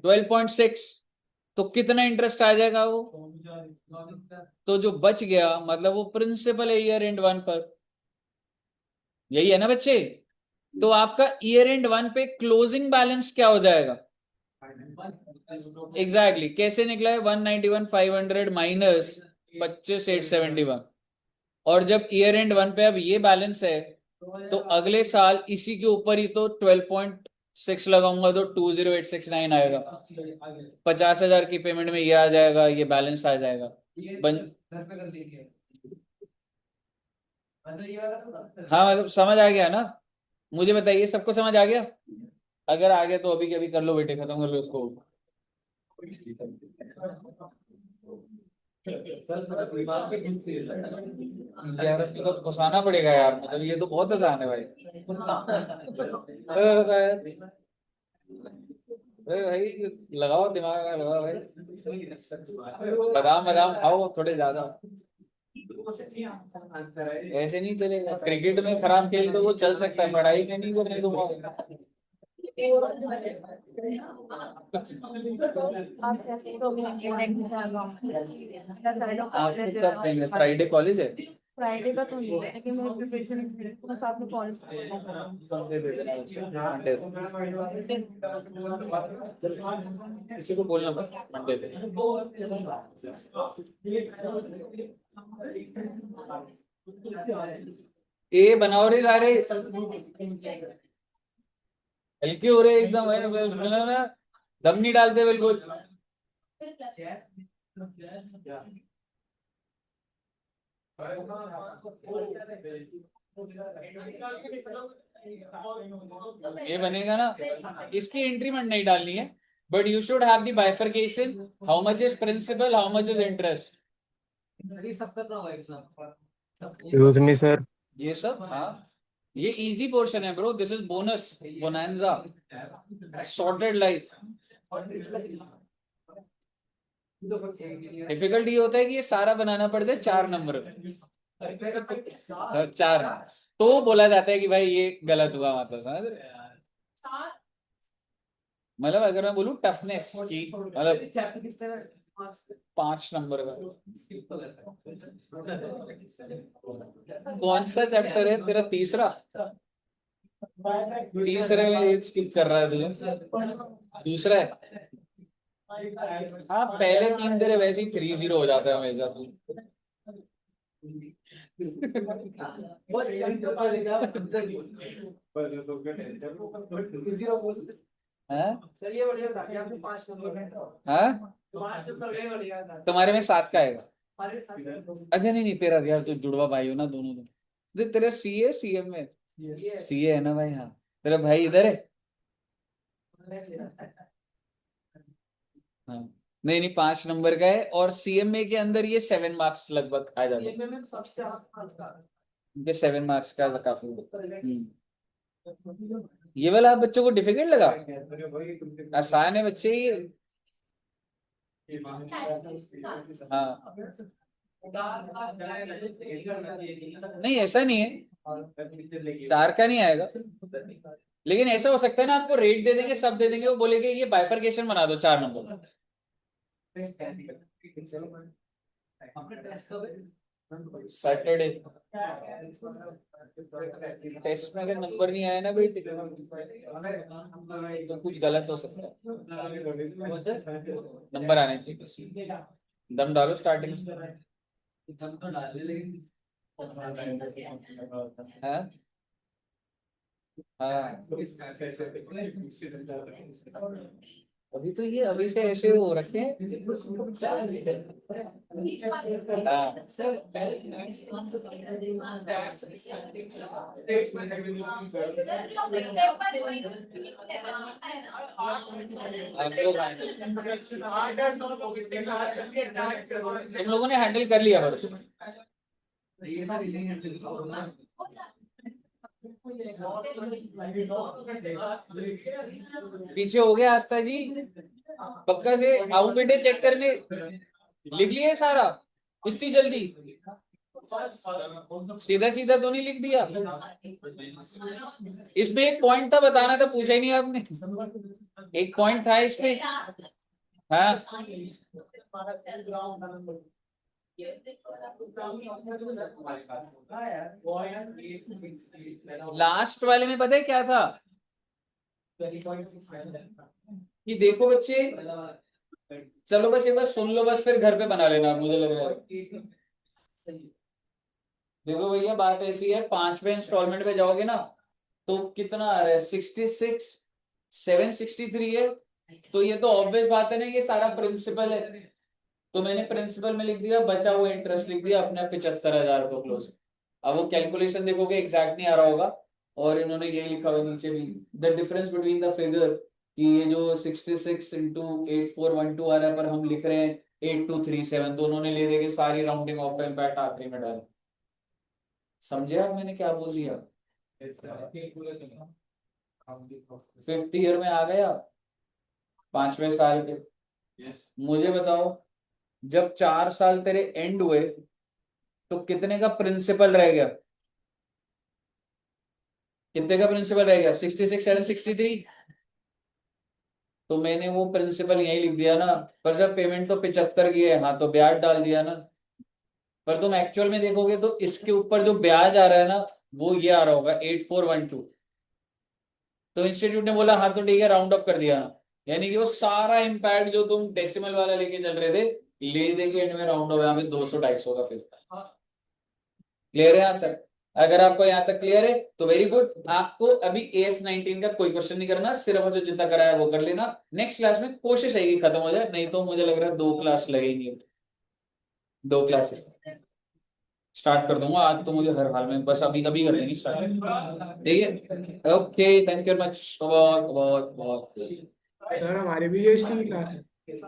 12.6। तो कितना इंटरेस्ट आ जाएगा वो? तो जो बच गया, मतलब वो प्रिंसिपल है ईयर एंड 1 पर, यही है ना बच्चे? तो आपका ईयर एंड 1 पे क्लोजिंग बैलेंस क्या हो जाएगा? एग्जैक्टली कैसे निकला है? 191,500 माइनस 25,871। और जब ईयर एंड 1 पे अब ये बैलेंस है, तो अगले साल इसी के ऊपर ही तो 12.6 लगाऊंगा तो 20,869 आएगा। 50,000 की पेमेंट में ये आ जाएगा, ये बैलेंस आ जाएगा। हाँ मतलब समझ आ गया ना? मुझे बताइए, सबको समझ आ गया? अगर आ गया तो अभी के अभी कर लो बेटे, खत्म कर लो उसको। यार इसको तो घुसाना पड़ेगा यार, मतलब ये तो बहुत आसान है भाई। अरे भाई लगाओ दिमाग में, लगाओ भाई, बादाम बादाम खाओ थोड़े ज्यादा, ऐसे नहीं चलेगा। क्रिकेट में खराब खेल तो वो चल सकता है, पढ़ाई में नहीं करने दूंगा। आपको कब देंगे? फ्राइडे कॉलेज है? फ्राइडे का तो नहीं है, लेकिन मेरी प्रिपरेशन मैं साथ में कॉलेज किसी को बोलना बस मंडे पे। ए बनाओ रे सारे, हल्के हो रहे एकदम, दम नहीं डालते बिल्कुल। ये बनेगा ना, इसकी इंक्रीमेंट नहीं डालनी है, but you should have the bifurcation, how much is principal, how much is interest. Excuse me, sir. ये सब, हाँ ये इजी पोर्शन है bro, this is bonus bonanza, sorted life. Difficult ये होता है कि ये सारा बनाना पड़ता है 4 नंबर में, 4, तो बोला जाता है कि भाई ये गलत हुआ, मतलब समझ रहे? मतलब अगर मैं बोलूं टफनेस की, मतलब 5 नंबर का। कौन सा चैप्टर है तेरा? तीसरा? तीसरे में स्किप कर रहा है तुझे? दूसरा है? हाँ, पहले 3 तेरे वैसे ही 3-0 हो जाता है हमेशा तू। सर ये बढ़िया था कि आपको 5 नंबर में था। हाँ, 5 नंबर का बढ़िया था। तुम्हारे में 7 का आएगा? हमारे साथ अच्छा नहीं नहीं, तेरा यार तू जुड़वा भाई हो ना दोनों तुम। देख तेरा सीए सीएम में, सीए है ना भाई? हाँ, तेरा भाई इधर है। हाँ, नहीं नहीं, 5 नंबर का है, और सीएमए के अंदर ये 7 मार्क्स लगभग आ जाते हैं। सीएमए में सबसे आसपास का। ये 7 मार्क्स का काफी। ये वाला आप बच्चों को डिफिकल्ट लगा? आसान है बच्चे ये। हाँ, नहीं ऐसा नहीं है, 4 का नहीं आएगा, लेकिन ऐसा हो सकता है ना, आपको रेट दे देंगे, सब दे देंगे, वो बोलेंगे ये बाइफरकेशन बना दो 4 नंबर। सैटरडे टेस्ट में अगर नंबर नहीं आया ना बेटे, तो कुछ गलत हो सकता है। नंबर आने चाहिए, दम डालो स्टार्टिंग से। हाँ हाँ, अभी तो ये अभी से ऐसे हो रखे हैं। हाँ, तुम लोगों ने हैंडल कर लिया पर उसमें। पीछे हो गया आस्था जी, पक्का से आऊं बेटे चेक करने? लिख लिया सारा इतनी जल्दी? सीधा सीधा तो नहीं लिख दिया? इसमें एक पॉइंट था, बताना था, पूछा ही नहीं आपने। एक पॉइंट था इसमें। हाँ, लास्ट वाले में पता है क्या था? कि देखो बच्चे, चलो बस ये बस सुन लो, बस फिर घर पे बना लेना, मुझे लग रहा है। देखो भैया, बात ऐसी है, 5वें इंस्टॉलमेंट पे जाओगे ना, तो कितना आ रहा है? 66, 763 है। तो ये तो ऑब्वियस बात है ना, ये सारा प्रिंसिपल है, तो मैंने प्रिंसिपल में लिख दिया, बचा हुआ इंटरेस्ट लिख दिया अपने 75,000 को क्लोज। अब वो कैलकुलेशन देखोगे एग्जैक्ट नहीं आ रहा होगा, और इन्होंने ये लिखा हुआ नीचे भी, the difference between the figure, कि ये जो 66 इंटू 8412 आ रहा है, पर हम लिख रहे हैं 8237, तो उन्होंने ले देके सारी राउंडिंग ऑफ का इम्पैक्ट आखिरी में डाला। समझे आप मैंने क्या बोल दिया? 5th ईयर में आ गया, 5वें साल के। मुझे बताओ, जब 4 साल तेरे एंड हुए, तो कितने का प्रिंसिपल रह गया? कितने का प्रिंसिपल रह गया? 66 763। तो मैंने वो प्रिंसिपल यही लिख दिया ना, पर जब पेमेंट तो 75 की है, हाँ तो ब्याज डाल दिया ना। पर तुम एक्चुअल में देखोगे तो इसके ऊपर जो ब्याज आ रहा है ना, वो ये आ रहा होगा 8412। तो इंस्टीट्यूट ने बोला हाँ तो ठीक है, राउंड अप कर दिया ना, यानी कि वो सारा इम्पैक्ट जो तुम डेसिमल वाला लेके चल रहे थे, ले देके एंड में राउंड अप यहाँ पे 200-250 का फिर। क्लियर है यहाँ तक? अगर आपको यहाँ तक क्लियर है तो वेरी गुड। आपको अभी AS19 का कोई क्वेश्चन नहीं करना, सिर्फ जो जितना कराया वो कर लेना। नेक्स्ट क्लास में कोशिश है कि खत्म हो जाए, नहीं तो मुझे लग रहा है 2 क्लास लगेगी, 2 क्लासेस स्टार्ट कर दूंगा आज तो, मुझे हर हाल में बस अभी अभी कर देंगे स्टार्ट, ठीक है? Okay, thank you very much, बहुत बहुत बहुत। सर हमारे भी ये क्लास है।